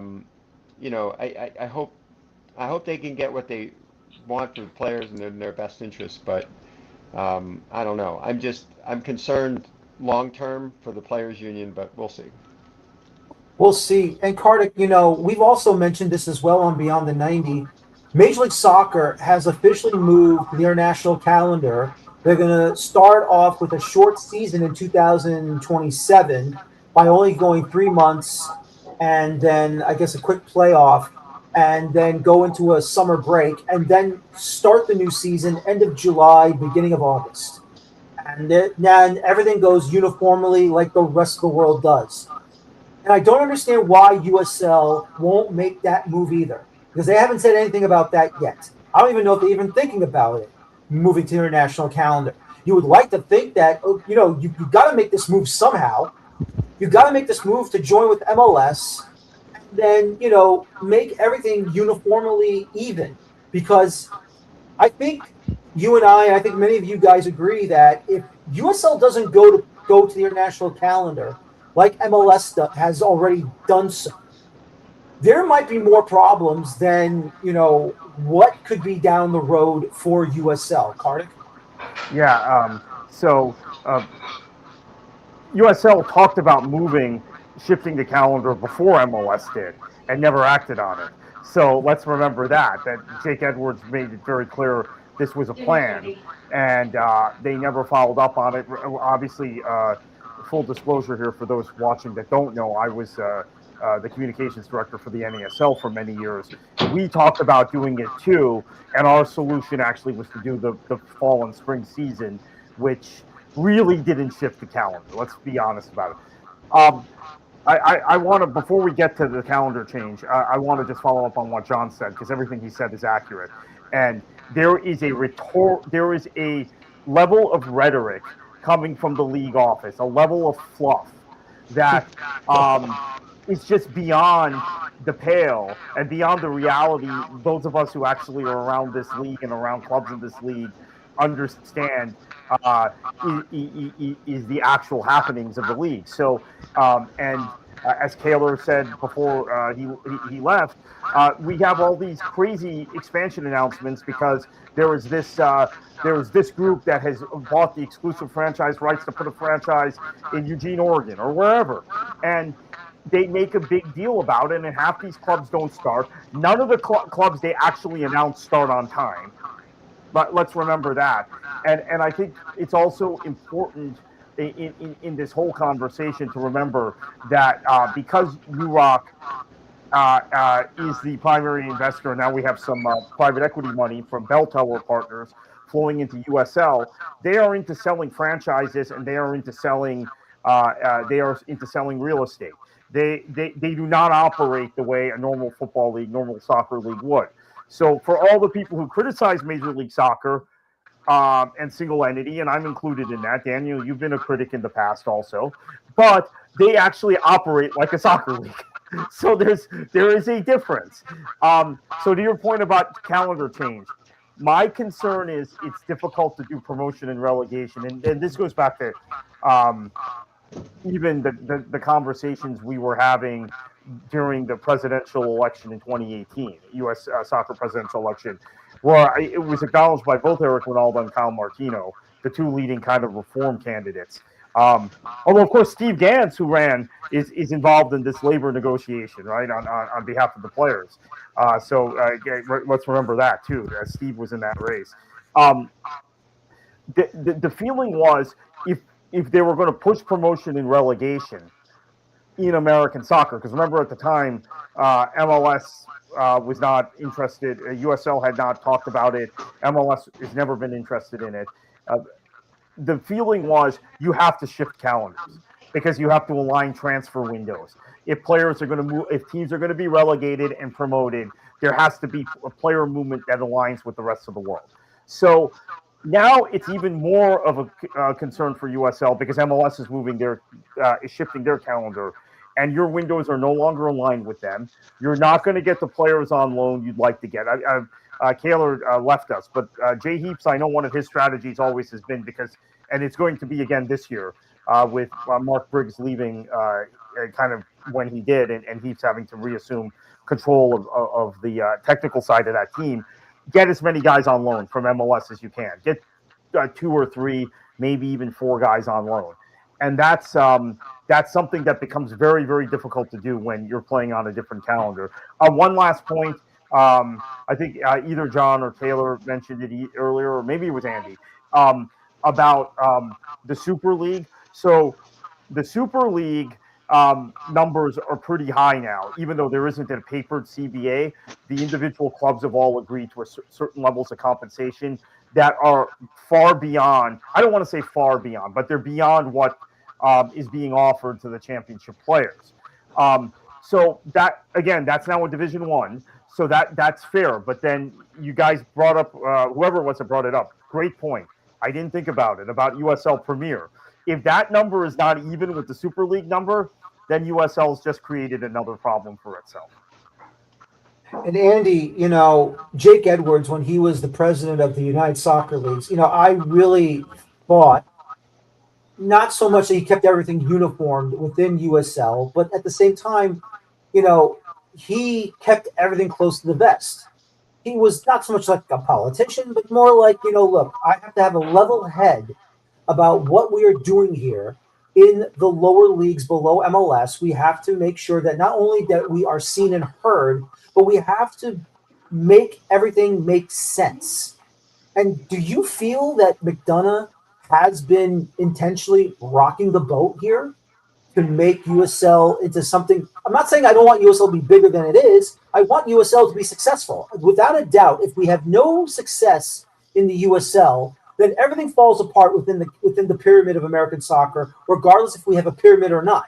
hope they can get what they want for the players and in their best interest. But I don't know. I'm concerned long term for the players' union, but we'll see. We'll see. And Kartik, we've also mentioned this as well on Beyond the 90. Major League Soccer has officially moved the international calendar. They're going to start off with a short season in 2027 by only going 3 months, and then I guess a quick playoff, and then go into a summer break, and then start the new season end of July, beginning of August. And then everything goes uniformly like the rest of the world does. And I don't understand why USL won't make that move either, because they haven't said anything about that yet. I don't even know if they're even thinking about it, moving to the international calendar. You would like to think that, you got to make this move somehow. You got to make this move to join with MLS, and then, make everything uniformly even. Because I think you and I think many of you guys agree that if USL doesn't go to the international calendar, like MLS has already done so, there might be more problems than, what could be down the road for USL. Kartik? Yeah. USL talked about shifting the calendar before MLS did, and never acted on it. So let's remember that Jake Edwards made it very clear this was a plan, and they never followed up on it. Obviously, full disclosure here for those watching that don't know, I was the communications director for the NASL for many years. We talked about doing it too, and our solution actually was to do the fall and spring season, which really didn't shift the calendar. Let's be honest about it. I want to, before we get to the calendar change, I want to just follow up on what John said, because everything he said is accurate. And there is a level of rhetoric coming from the league office, a level of fluff that is just beyond the pale and beyond the reality. Those of us who actually are around this league and around clubs in this league understand is the actual happenings of the league. So, as Kaylor said before he left, we have all these crazy expansion announcements because there was this group that has bought the exclusive franchise rights to put a franchise in Eugene, Oregon, or wherever, and they make a big deal about it, and half these clubs don't start. None of the clubs they actually announce start on time. But let's remember that. And I think it's also important in this whole conversation to remember that because UROC is the primary investor, now we have some private equity money from Bell Tower Partners flowing into USL. They are into selling franchises, and they are into selling real estate. They do not operate the way a normal football league, normal soccer league would. So for all the people who criticize Major League Soccer and single entity, and I'm included in that, Daniel, you've been a critic in the past also, but they actually operate like a soccer league. So there is a difference. So to your point about calendar change, my concern is it's difficult to do promotion and relegation, and this goes back to even the conversations we were having during the presidential election in 2018, U.S. Soccer presidential election, where it was acknowledged by both Eric Ronaldo and Kyle Martino, the two leading kind of reform candidates. Although, of course, Steve Gans, who ran, is involved in this labor negotiation, right, on behalf of the players. So let's remember that, too. Steve was in that race. The feeling was if they were going to push promotion and relegation in American soccer, because remember at the time, MLS was not interested. USL had not talked about it. MLS has never been interested in it. The feeling was you have to shift calendars because you have to align transfer windows. If players are going to move, if teams are going to be relegated and promoted, there has to be a player movement that aligns with the rest of the world. So now it's even more of a concern for USL because MLS is shifting their calendar, and your windows are no longer aligned with them. You're not going to get the players on loan you'd like to get. Kaylor left us, but Jay Heaps, I know one of his strategies always has been and it's going to be again this year with Mark Briggs leaving kind of when he did, and Heaps having to reassume control of the technical side of that team. Get as many guys on loan from MLS as you can. Get 2 or 3, maybe even 4 guys on loan, and that's something that becomes very, very difficult to do when you're playing on a different calendar. One last point. I think either John or Taylor mentioned it earlier, or maybe it was Andy, about the Super League. So the Super League numbers are pretty high now, even though there isn't a papered CBA. The individual clubs have all agreed to certain levels of compensation that are far beyond, I don't want to say far beyond, but they're beyond what is being offered to the championship players. So that, again, that's now in Division One. So that's fair. But then you guys brought up, whoever it was that brought it up, great point. I didn't think about it, about USL Premier. If that number is not even with the Super League number, then USL has just created another problem for itself. And Andy, Jake Edwards, when he was the president of the United Soccer Leagues, I really thought not so much that he kept everything uniformed within USL, but at the same time, he kept everything close to the vest. He was not so much like a politician, but more like, look, I have to have a level head about what we are doing here in the lower leagues below MLS. We have to make sure that not only that we are seen and heard, but we have to make everything make sense. And do you feel that McDonough has been intentionally rocking the boat here to make USL into something? I'm not saying I don't want USL to be bigger than it is. I want USL to be successful. Without a doubt, if we have no success in the USL, then everything falls apart within the pyramid of American soccer, regardless if we have a pyramid or not.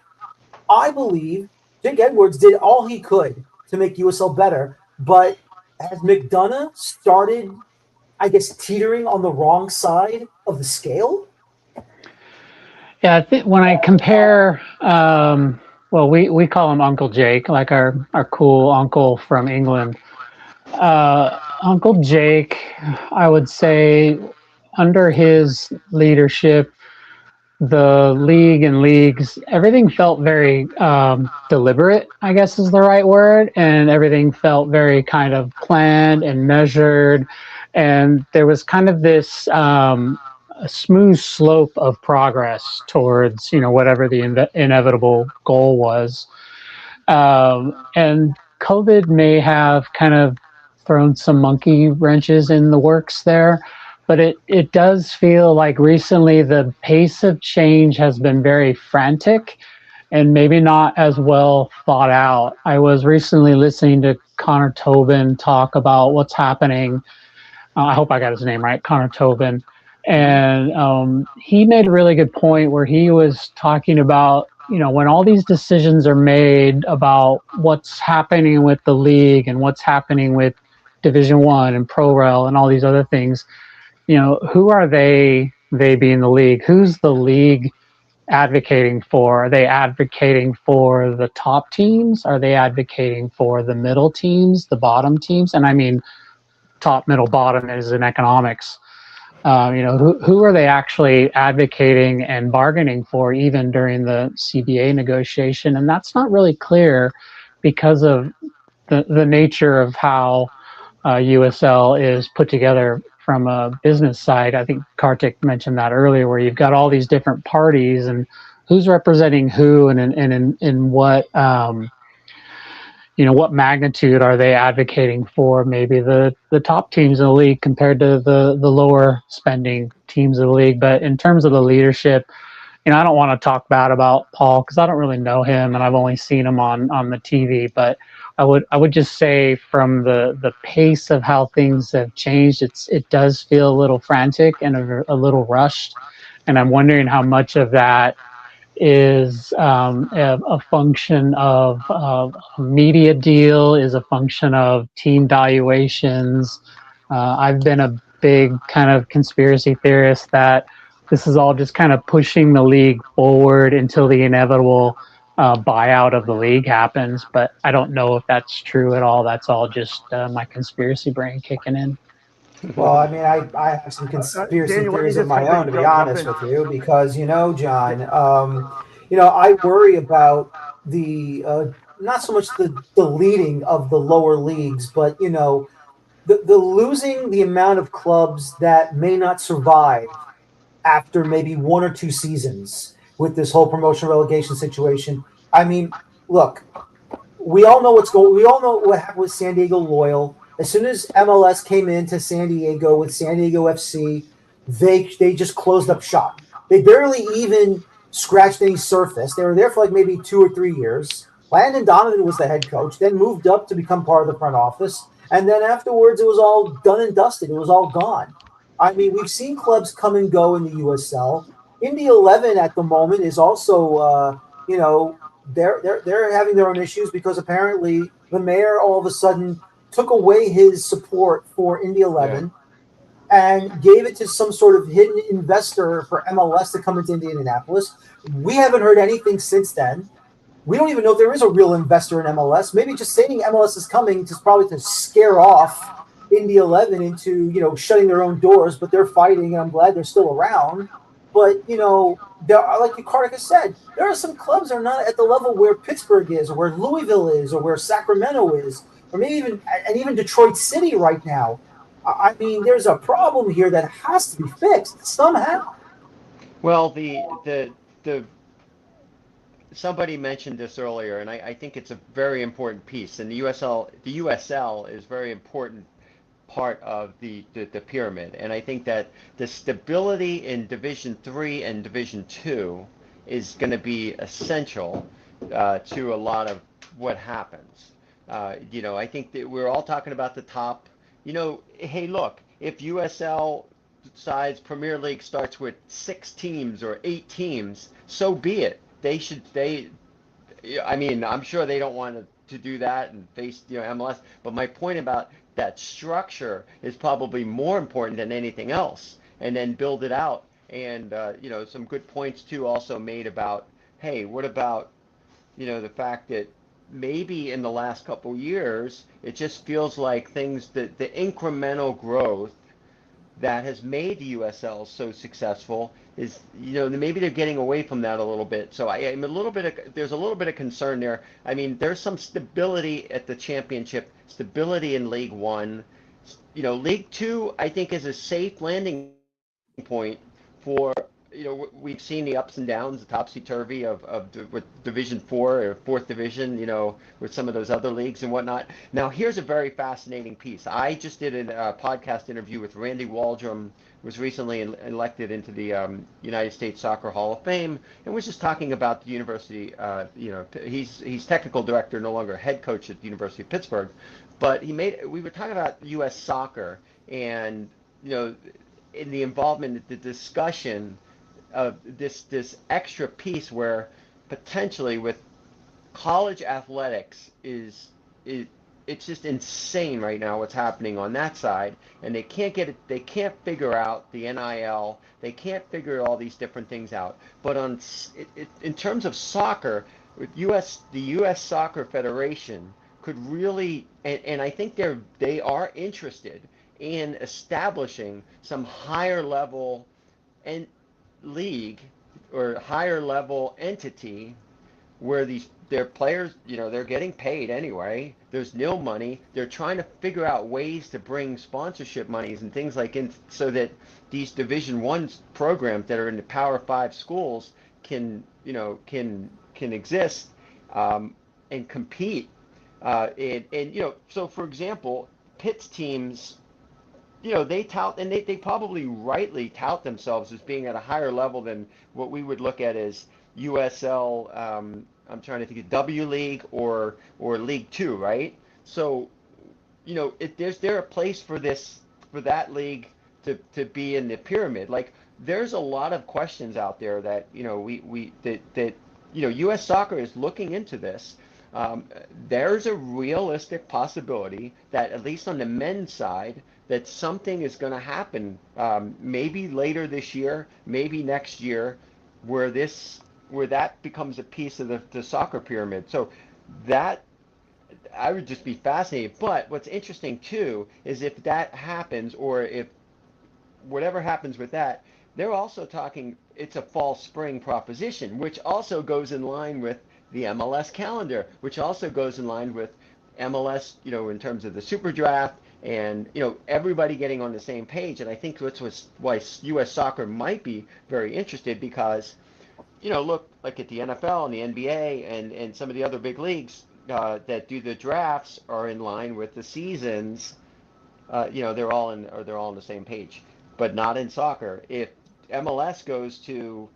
I believe Jake Edwards did all he could to make USL better, but has McDonough started, I guess, teetering on the wrong side of the scale? Yeah, I think when I compare, we call him Uncle Jake, like our cool uncle from England. Uncle Jake, I would say, under his leadership, the league and leagues, everything felt very deliberate, I guess is the right word, and everything felt very kind of planned and measured, and there was kind of this a smooth slope of progress towards, whatever the inevitable goal was. And COVID may have kind of thrown some monkey wrenches in the works there. but it does feel like recently the pace of change has been very frantic and maybe not as well thought out. I was recently listening to Connor Tobin talk about what's happening. I hope I got his name right, Connor Tobin. And he made a really good point where he was talking about, when all these decisions are made about what's happening with the league and what's happening with Division One and Pro Rel and all these other things, who are they being the league? Who's the league advocating for? Are they advocating for the top teams? Are they advocating for the middle teams, the bottom teams? And I mean, top, middle, bottom is in economics. Who are they actually advocating and bargaining for even during the CBA negotiation? And that's not really clear because of the nature of how USL is put together from a business side. I think Kartik mentioned that earlier, where you've got all these different parties and who's representing who and in what what magnitude are they advocating for maybe the top teams in the league compared to the lower spending teams of the league. But in terms of the leadership, I don't want to talk bad about Paul because I don't really know him and I've only seen him on the TV. But I would just say from the pace of how things have changed, it does feel a little frantic and a little rushed. And I'm wondering how much of that is a function of a media deal, is a function of team valuations. I've been a big kind of conspiracy theorist that this is all just kind of pushing the league forward until the inevitable buyout of the league happens. But I don't know if that's true at all. That's all just my conspiracy brain kicking in. Well, I mean, I have some conspiracy Daniel, let me theories of just my own, to be jump honest in. with you, because John, I worry about the not so much the deleting of the lower leagues, but the losing the amount of clubs that may not survive after maybe one or two seasons with this whole promotion relegation situation. I mean, look, we all know what's going. We all know what happened with San Diego Loyal. As soon as MLS came into San Diego with San Diego FC, they just closed up shop. They barely even scratched any surface. They were there for like maybe 2 or 3 years. Landon Donovan was the head coach, then moved up to become part of the front office, and then afterwards it was all done and dusted. It was all gone. I mean, we've seen clubs come and go in the USL. Indy 11 at the moment is also, they're having their own issues because apparently the mayor all of a sudden took away his support for Indy 11 and gave it to some sort of hidden investor for MLS to come into Indianapolis. We haven't heard anything since then. We don't even know if there is a real investor in MLS. Maybe just saying MLS is coming just probably to scare off Indy 11 into, shutting their own doors, but they're fighting, and I'm glad they're still around. But, like Kartik has said, there are some clubs that are not at the level where Pittsburgh is, or where Louisville is, or where Sacramento is, or maybe even Detroit City right now. I mean, there's a problem here that has to be fixed somehow. Well, the somebody mentioned this earlier, and I think it's a very important piece. And the USL is very important part of the pyramid. And I think that the stability in Division 3 and Division 2 is going to be essential to a lot of what happens. I think that we're all talking about the top. Hey, look, if USL sides Premier League starts with 6 teams or 8 teams, so be it. I'm sure they don't want to do that and face MLS. But my point about that structure is probably more important than anything else, and then build it out. And some good points too also made about, hey, what about the fact that maybe in the last couple years it just feels like things that the incremental growth that has made the USL so successful is, maybe they're getting away from that a little bit. So I'm there's a little bit of concern there. I mean, there's some stability at the championship, stability in League One. League Two, I think, is a safe landing point for we've seen the ups and downs, the topsy-turvy with Division 4 or fourth division, with some of those other leagues and whatnot. Now, here's a very fascinating piece. I just did a podcast interview with Randy Waldrum, who was recently elected into the United States Soccer Hall of Fame, and was just talking about the university. He's technical director, no longer head coach at the University of Pittsburgh, but we were talking about U.S. soccer and, in the involvement, the discussion of this extra piece where potentially with college athletics it's just insane right now what's happening on that side, and they can't figure out the NIL, they can't figure all these different things out. But in terms of soccer, with the US Soccer Federation could really, and I think they are interested in establishing some higher level and league or higher level entity where their players, they're getting paid anyway. There's nil money. They're trying to figure out ways to bring sponsorship monies and things so that these Division 1 programs that are in the Power 5 schools can exist and compete. So for example, Pitt's teams, they tout, and they probably rightly tout themselves as being at a higher level than what we would look at as USL, I'm trying to think of W League or League 2, right? So, is there a place for that league to be in the pyramid? Like, there's a lot of questions out there that, US Soccer is looking into this. There's a realistic possibility that, at least on the men's side, that something is going to happen, maybe later this year, maybe next year, where that becomes a piece of the soccer pyramid. So that, I would just be fascinated. But what's interesting too is if that happens, or if whatever happens with that, they're also talking it's a fall spring proposition, which also goes in line with the MLS calendar, which also goes in line with MLS, in terms of the super draft and, everybody getting on the same page. And I think that's why U.S. soccer might be very interested, because, look, like at the NFL and the NBA and some of the other big leagues that do the drafts are in line with the seasons. They're all on the same page, but not in soccer. If MLS goes to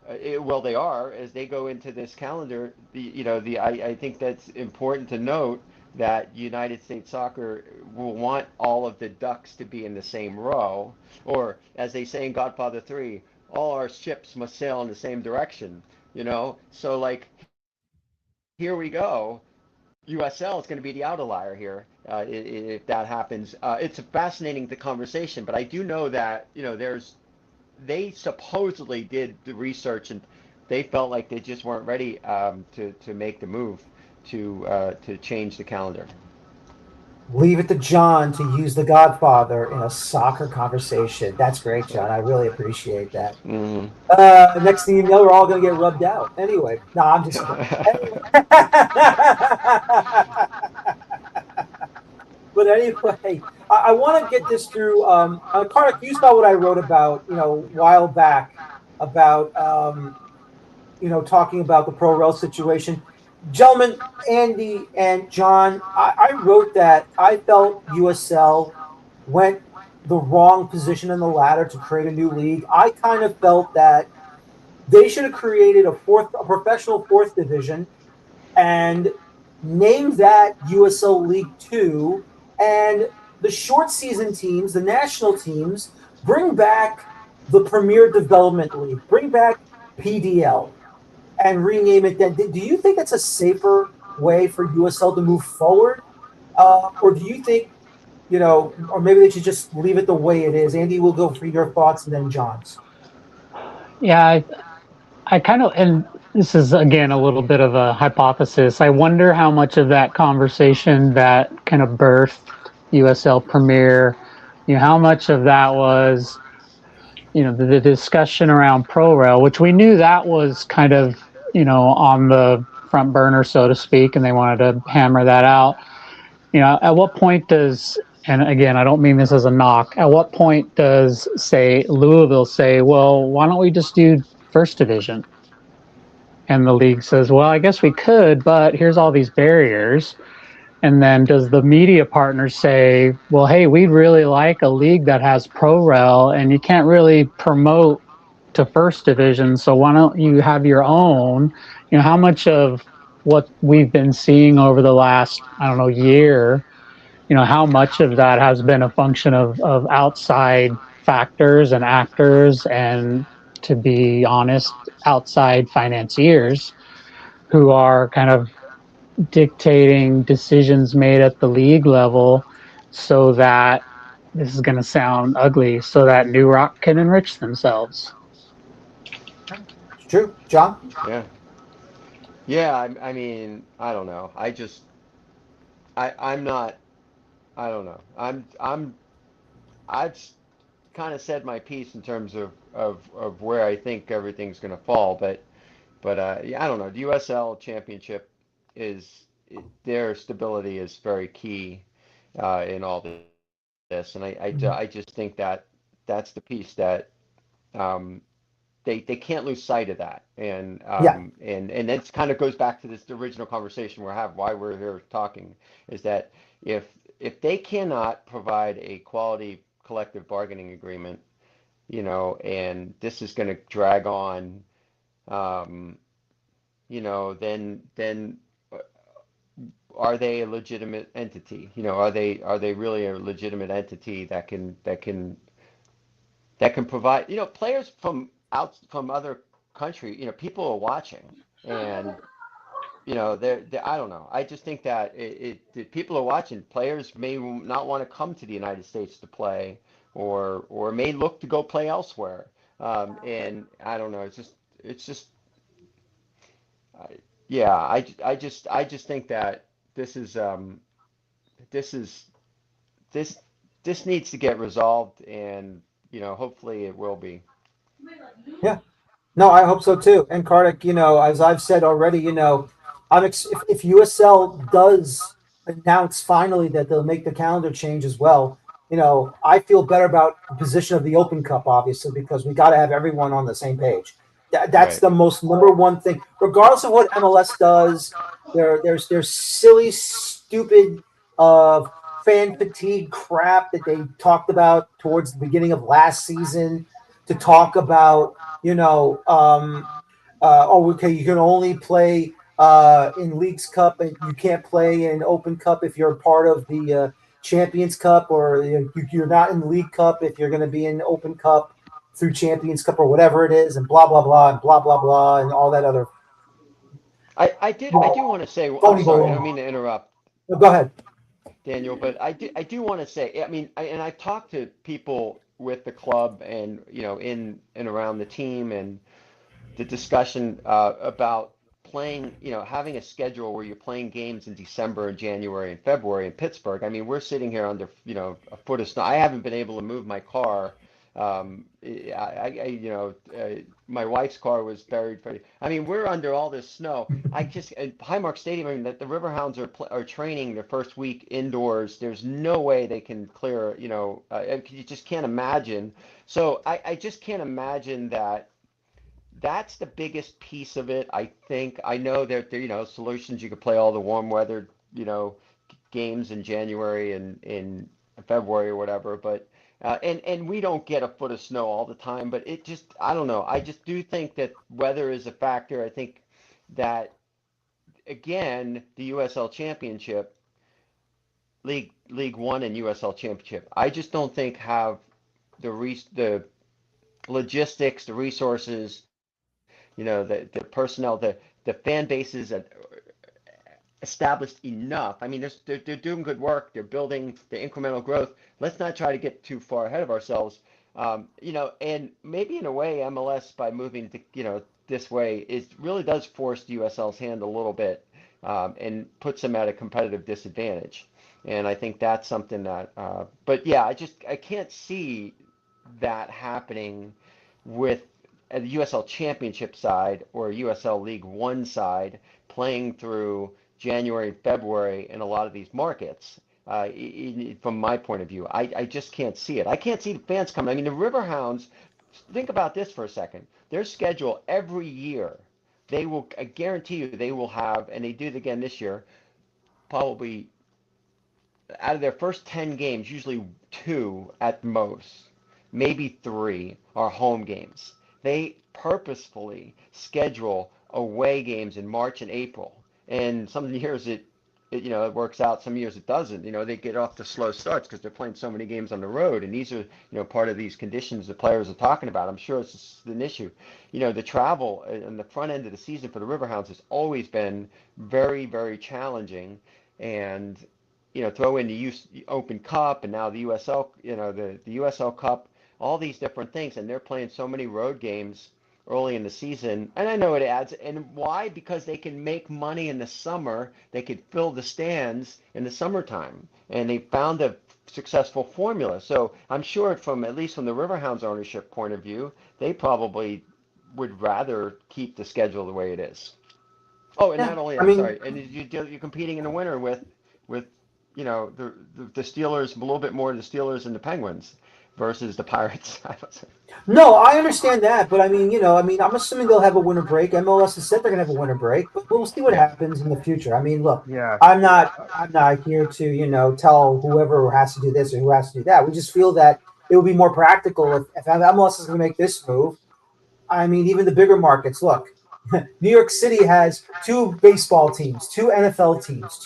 they are, as they go into this calendar. I think that's important to note, that United States Soccer will want all of the ducks to be in the same row, or as they say in Godfather 3, all our ships must sail in the same direction. So like, here we go. USL is going to be the outlier here if that happens. It's fascinating, the conversation, but I do know that they supposedly did the research, and they felt like they just weren't ready to make the move to change the calendar. Leave it to John to use the Godfather in a soccer conversation. That's great, John. I really appreciate that. Mm-hmm. Next thing you know, we're all going to get rubbed out. Anyway, no, I'm just kidding. But anyway, I want to get this through. Kartik, you saw what I wrote about, a while back about, talking about the pro rel situation. Gentlemen, Andy and John, I wrote that I felt USL went the wrong position in the ladder to create a new league. I kind of felt that they should have created a professional fourth division and named that USL League 2, and the short season teams, the national teams, bring back the Premier Development League, bring back PDL, and rename it then. Do you think it's a safer way for USL to move forward? Or do you think, or maybe they should just leave it the way it is? Andy, we'll go for your thoughts and then John's. Yeah, I kind of, and this is, again, a little bit of a hypothesis. I wonder how much of that conversation that kind of birthed USL Premier, how much of that was, the discussion around ProRail, which we knew that was kind of, on the front burner, so to speak, and they wanted to hammer that out. At what point does and again, I don't mean this as a knock. At what point does, say, Louisville say, well, why don't we just do first division? And the league says, well, I guess we could, but here's all these barriers. And then does the media partners say, well, hey, we'd really like a league that has pro rel, and you can't really promote to first division, so why don't you have your own? How much of what we've been seeing over the last, I don't know, year, how much of that has been a function of outside factors and actors, and, to be honest, outside financiers who are kind of dictating decisions made at the league level, so that, this is going to sound ugly, so that New Rock can enrich themselves. It's true, John. Yeah. Yeah, I mean, I don't know. I'm not. I don't know. I've kind of said my piece in terms of where I think everything's going to fall, but yeah, I don't know. The USL Championship is their stability is very key in all this, and I just think that that's the piece that um, they can't lose sight of that, Yeah, and that kind of goes back to this original conversation we're having, why we're here talking, is that if they cannot provide a quality collective bargaining agreement, and this is going to drag on, um, then are they a legitimate entity? Are they really a legitimate entity that can provide, players from other country, people are watching, and they're I don't know. I just think that that people are watching. Players may not want to come to the United States to play, or may look to go play elsewhere. And I don't know. It's just I, yeah. I just think that this is this is this this needs to get resolved, and hopefully it will be. yeah. No, I hope so too. And Kartik, as I've said already, if USL does announce finally that they'll make the calendar change as well, I feel better about the position of the Open Cup, obviously, because we got to have everyone on the same page. That's Right. the most number one thing, regardless of what MLS does. There's silly, stupid, fan fatigue crap that they talked about towards the beginning of last season to talk about oh, okay, you can only play in Leagues Cup and you can't play in Open Cup if you're part of the Champions Cup, or you're not in the League Cup if you're going to be in Open Cup through Champions Cup or whatever it is, and blah blah blah and blah blah blah and all that other I do want to say, I'm phony sorry, I baloney. don't mean to interrupt, Go ahead. Daniel, but I do want to say, I mean, and I've talked to people with the club, and in and around the team, and the discussion about playing, having a schedule where you're playing games in December and January and February in Pittsburgh. I mean, we're sitting here under, a foot of snow. I haven't been able to move my car. My wife's car was buried. I mean, we're under all this snow. At Highmark Stadium, I mean, that the Riverhounds are training their first week indoors. There's no way they can clear, you just can't imagine. So I just can't imagine that. That's the biggest piece of it, I think. I know that there, solutions. You could play all the warm weather, games in January and in February or whatever, but and we don't get a foot of snow all the time, but it just, I don't know. I just do think that weather is a factor. I think that, again, the USL Championship, League One and USL Championship, I just don't think have the logistics, the resources, the personnel, the fan bases that established enough. I mean, they're doing good work. They're building the incremental growth. Let's not try to get too far ahead of ourselves. And maybe in a way, MLS, by moving to, this way, it really does force the USL's hand a little bit, and puts them at a competitive disadvantage. And I think that's something that, but yeah, I can't see that happening with the USL Championship side or USL League One side playing through January and February in a lot of these markets. from my point of view. I just can't see it. I can't see the fans coming. I mean, the Riverhounds, think about this for a second. Their schedule every year, I guarantee you, they will have, and they do it again this year, probably out of their first 10 games, usually 2 at most, maybe 3 are home games. They purposefully schedule away games in March and April. And some years it works out, some years it doesn't. They get off to slow starts because they're playing so many games on the road. And these are, part of these conditions the players are talking about. I'm sure it's just an issue. The travel in the front end of the season for the Riverhounds has always been very, very challenging. And throw in the Open Cup and now the USL, the USL Cup, all these different things, and they're playing so many road games early in the season. And I know it adds, and why? Because they can make money in the summer. They could fill the stands in the summertime, and they found a successful formula. So I'm sure at least from the Riverhounds ownership point of view, they probably would rather keep the schedule the way it is. Oh, and Yeah, not only I that, mean, sorry, and you're competing in the winter with the Steelers, a little bit more the Steelers and the Penguins versus the Pirates. no, I understand that, but I mean, I'm assuming they'll have a winter break. MLS has said they're going to have a winter break, but we'll see what Yeah. happens in the future. I mean, look, Yeah. I'm not here to, tell whoever has to do this or who has to do that. We just feel that it would be more practical if MLS is going to make this move. I mean, even the bigger markets. Look, New York City has 2 baseball teams, 2 NFL teams,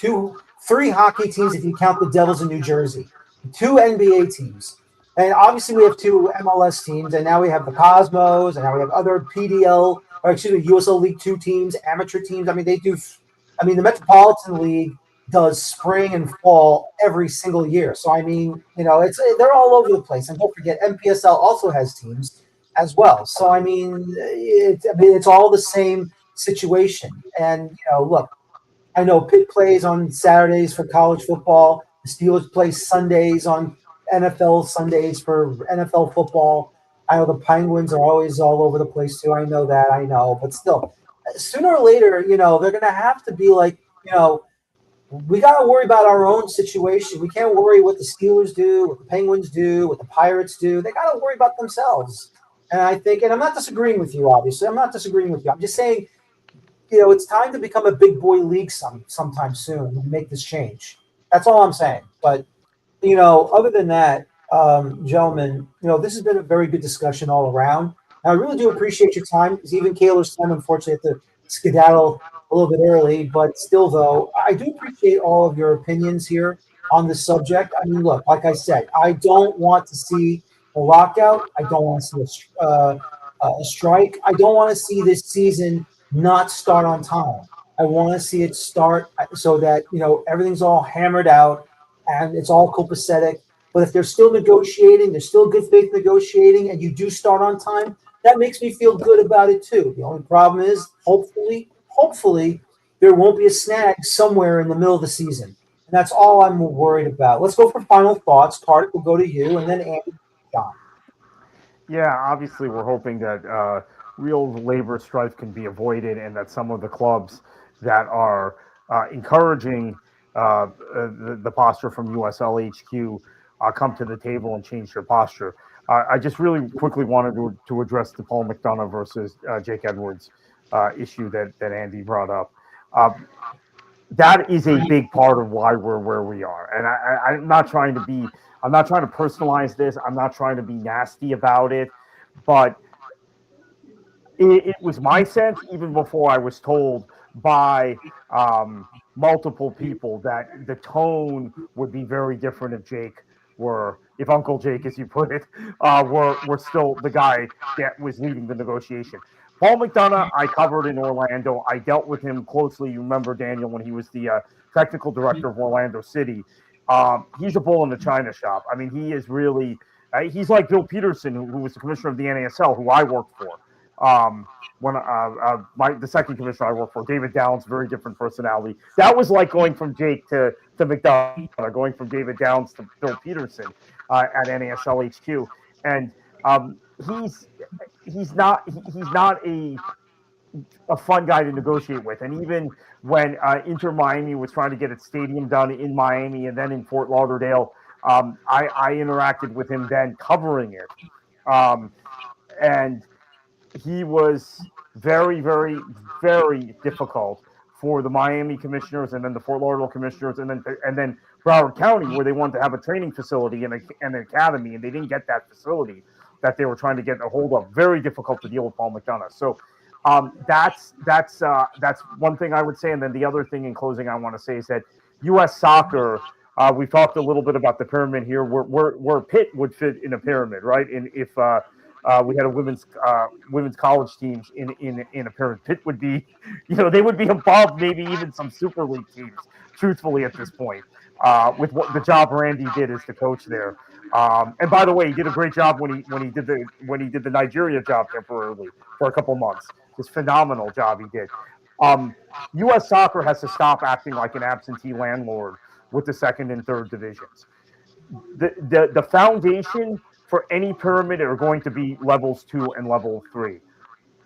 3 hockey teams if you count the Devils in New Jersey, 2 NBA teams. And obviously we have 2 MLS teams, and now we have the Cosmos, and now we have other USL League 2 teams, amateur teams. I mean, the Metropolitan League does spring and fall every single year. So, I mean, they're all over the place. And don't forget, MPSL also has teams as well. So, I mean, it's all the same situation. And, look, I know Pitt plays on Saturdays for college football. The Steelers play Sundays on NFL Sundays for NFL football. I know the Penguins are always all over the place too. I know that. But still, sooner or later, they're going to have to be like, we got to worry about our own situation. We can't worry what the Steelers do, what the Penguins do, what the Pirates do. They got to worry about themselves. And I think, and I'm not disagreeing with you, obviously. I'm not disagreeing with you. I'm just saying, it's time to become a big boy league sometime soon and make this change. That's all I'm saying. But, other than that, gentlemen, this has been a very good discussion all around. And I really do appreciate your time, because even Kaylor's time, unfortunately, had to skedaddle a little bit early. But still, though, I do appreciate all of your opinions here on this subject. I mean, look, like I said, I don't want to see a lockout. I don't want to see a strike. I don't want to see this season not start on time. I want to see it start so that, everything's all hammered out and it's all copacetic. But if they're still negotiating, they're still good faith negotiating, and you do start on time, that makes me feel good about it too. The only problem is, hopefully, there won't be a snag somewhere in the middle of the season. And that's all I'm worried about. Let's go for final thoughts. Kartik, will go to you, and then Andy, John. Yeah, obviously we're hoping that real labor strife can be avoided, and that some of the clubs that are encouraging the posture from USL HQ come to the table and change their posture. I just really quickly wanted to address the Paul McDonough versus Jake Edwards issue that Andy brought up. That is a big part of why we're where we are. And I'm not trying to personalize this. I'm not trying to be nasty about it, but it was my sense, even before I was told by multiple people, that the tone would be very different if Uncle Jake, as you put it, were still the guy that was leading the negotiation. Paul McDonough, I covered in Orlando. I dealt with him closely. You remember, Daniel, when he was the technical director of Orlando City. He's a bull in the china shop. I mean, he is really he's like Bill Peterson, who was the commissioner of the NASL, who I worked for. The second commissioner I worked for, David Downs, very different personality. That was like going from Jake to McDonough, going from David Downs to Bill Peterson at NASL HQ. And he's not a a fun guy to negotiate with. And even when Inter Miami was trying to get its stadium done in Miami and then in Fort Lauderdale, I interacted with him then covering it. And he was very, very, very difficult for the Miami commissioners and then the Fort Lauderdale commissioners and then Broward County, where they wanted to have a training facility and an academy, and they didn't get that facility that they were trying to get a hold of. Very difficult to deal with Paul McDonough. So that's one thing I would say. And then the other thing in closing I want to say is that U.S. Soccer. We talked a little bit about the pyramid here, where Pitt would fit in a pyramid, right? And if we had a women's college teams in a pyramid, Pitt would be, they would be above maybe even some Super League teams. Truthfully, at this point, with what the job Randy did as the coach there. And by the way, he did a great job when he did the Nigeria job temporarily for a couple months. This phenomenal job he did. U.S. Soccer has to stop acting like an absentee landlord with the second and third divisions. The foundation for any pyramid are going to be levels 2 and level 3.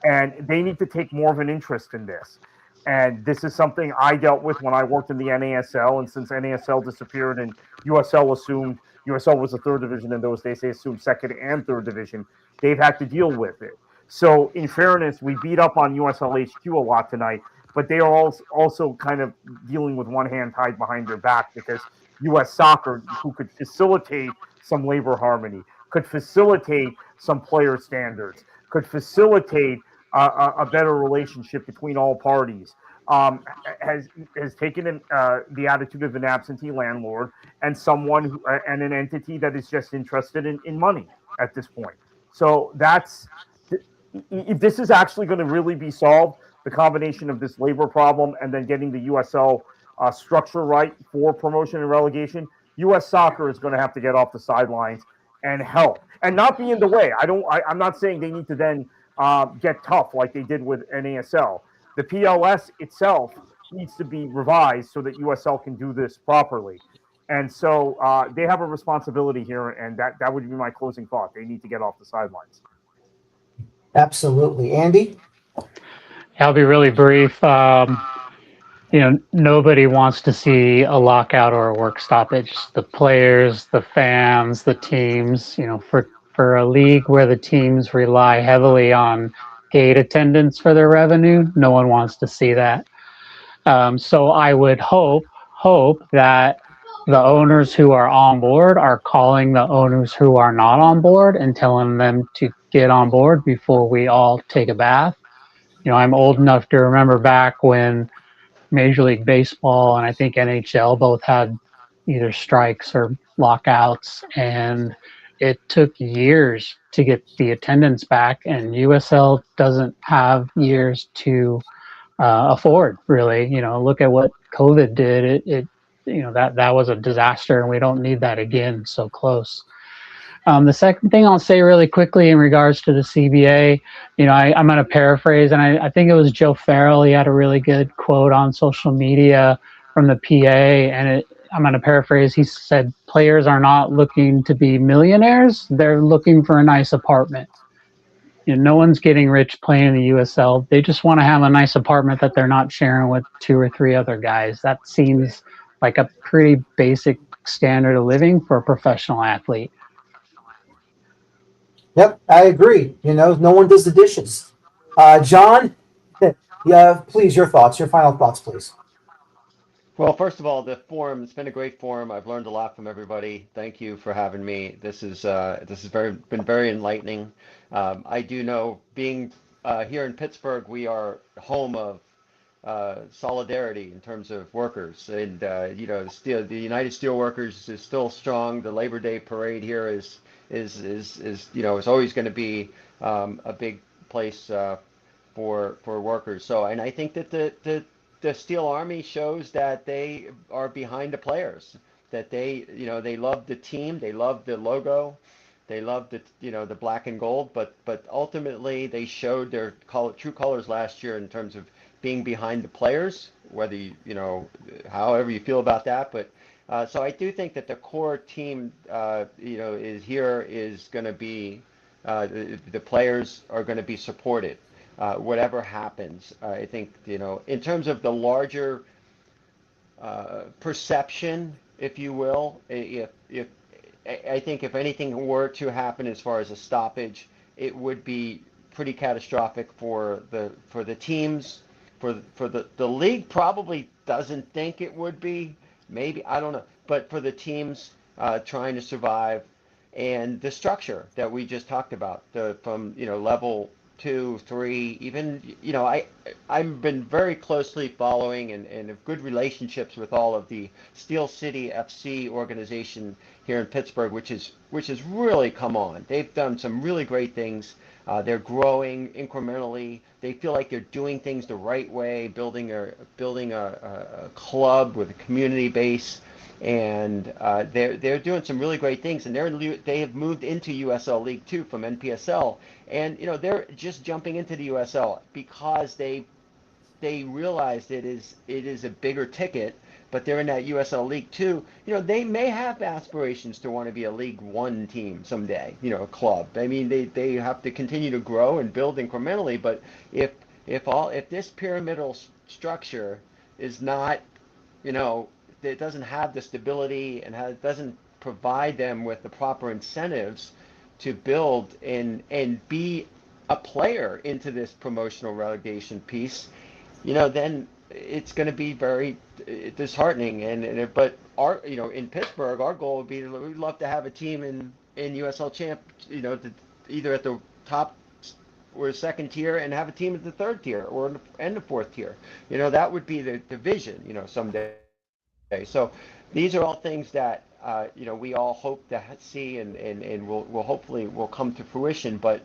And they need to take more of an interest in this. And this is something I dealt with when I worked in the NASL. And since NASL disappeared and USL was the third division in those days, they assumed second and third division, they've had to deal with it. So in fairness, we beat up on USL HQ a lot tonight, but they are also kind of dealing with one hand tied behind their back because U.S. Soccer, who could facilitate some labor harmony, could facilitate some player standards, could facilitate a better relationship between all parties, has taken the attitude of an absentee landlord and someone and an entity that is just interested in money at this point. So if this is actually going to really be solved, the combination of this labor problem and then getting the USL structure right for promotion and relegation, U.S. Soccer is going to have to get off the sidelines and help and not be in the way. I'm not saying they need to then get tough like they did with NASL. The PLS itself needs to be revised so that USL can do this properly. And so they have a responsibility here, and that would be my closing thought. They need to get off the sidelines. Absolutely. Andy? I'll be really brief. Nobody wants to see a lockout or a work stoppage. The players, the fans, the teams, for a league where the teams rely heavily on gate attendance for their revenue, no one wants to see that. So I would hope that the owners who are on board are calling the owners who are not on board and telling them to get on board before we all take a bath. I'm old enough to remember back when Major League Baseball and I think NHL both had either strikes or lockouts, and it took years to get the attendance back, and USL doesn't have years to afford, really. Look at what COVID did. It that was a disaster, and we don't need that again so close. The second thing I'll say really quickly in regards to the CBA, I'm going to paraphrase, and I think it was Joe Farrell. He had a really good quote on social media from the PA, and I'm going to paraphrase. He said, players are not looking to be millionaires. They're looking for a nice apartment. No one's getting rich playing in the USL. They just want to have a nice apartment that they're not sharing with 2 or 3 other guys. That seems like a pretty basic standard of living for a professional athlete. Yep, I agree. No one does the dishes. John, please, your final thoughts, please. Well, first of all, the forum, it's been a great forum. I've learned a lot from everybody. Thank you for having me. This has been very enlightening. I do know, being here in Pittsburgh, we are home of solidarity in terms of workers, and the United Steelworkers is still strong. The Labor Day parade here is always going to be a big place for workers. So, and I think that the Steel Army shows that they are behind the players, that they love the team, they love the logo, they love the black and gold, but ultimately they showed their true colors last year in terms of being behind the players, whether however you feel about that. But so I do think that the core team is going to be the players are going to be supported. whatever happens. I think, in terms of the larger perception, if you will, if I think if anything were to happen as far as a stoppage, it would be pretty catastrophic for the teams. For the league probably doesn't think it would be. Maybe, I don't know. But for the teams trying to survive, and the structure that we just talked about, from level 2, 3, even, I've been very closely following and have good relationships with all of the Steel City FC organization here in Pittsburgh, which has really come on. They've done some really great things. They're growing incrementally. They feel like they're doing things the right way, building a club with a community base, and they're doing some really great things. And they have moved into USL League 2 from NPSL, and they're just jumping into the USL because they realized it is a bigger ticket. But they're in that USL League 2. They may have aspirations to want to be a League 1 team someday, a club. I mean, they have to continue to grow and build incrementally. But if this pyramidal structure is not, it doesn't have the stability and doesn't provide them with the proper incentives to build and be a player into this promotional relegation piece, then it's going to be very disheartening. But in Pittsburgh, our goal would be we'd love to have a team in USL Champ, either at the top or second tier, and have a team at the third tier or and the fourth tier. That would be the vision, someday. So these are all things that we all hope to see and will hopefully will come to fruition. But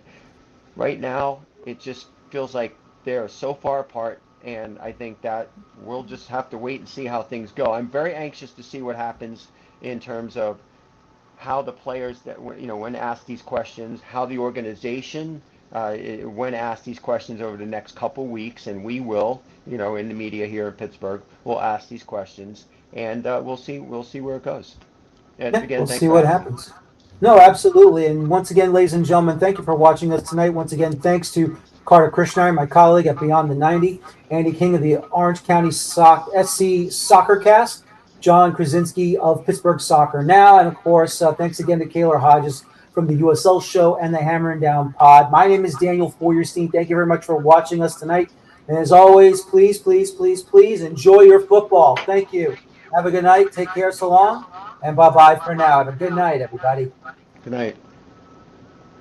right now, it just feels like they're so far apart. And I think that we'll just have to wait and see how things go. I'm very anxious to see what happens in terms of how the players when asked these questions, how the organization, when asked these questions over the next couple weeks, and we will, in the media here in Pittsburgh, we'll ask these questions, and we'll see where it goes. And again, we'll see what happens. No, absolutely. And once again, ladies and gentlemen, thank you for watching us tonight. Once again, thanks to Kartik Krishnaiyer, my colleague at Beyond the 90, Andy King of the Orange County SC Soccercast, John Krysinsky of Pittsburgh Soccer Now, and of course, thanks again to Kaylor Hodges from the USL Show and the Hammering Down Pod. My name is Daniel Feuerstein. Thank you very much for watching us tonight. And as always, please, please, please, please enjoy your football. Thank you. Have a good night. Take care. So long. And bye-bye for now. Have a good night, everybody. Good night.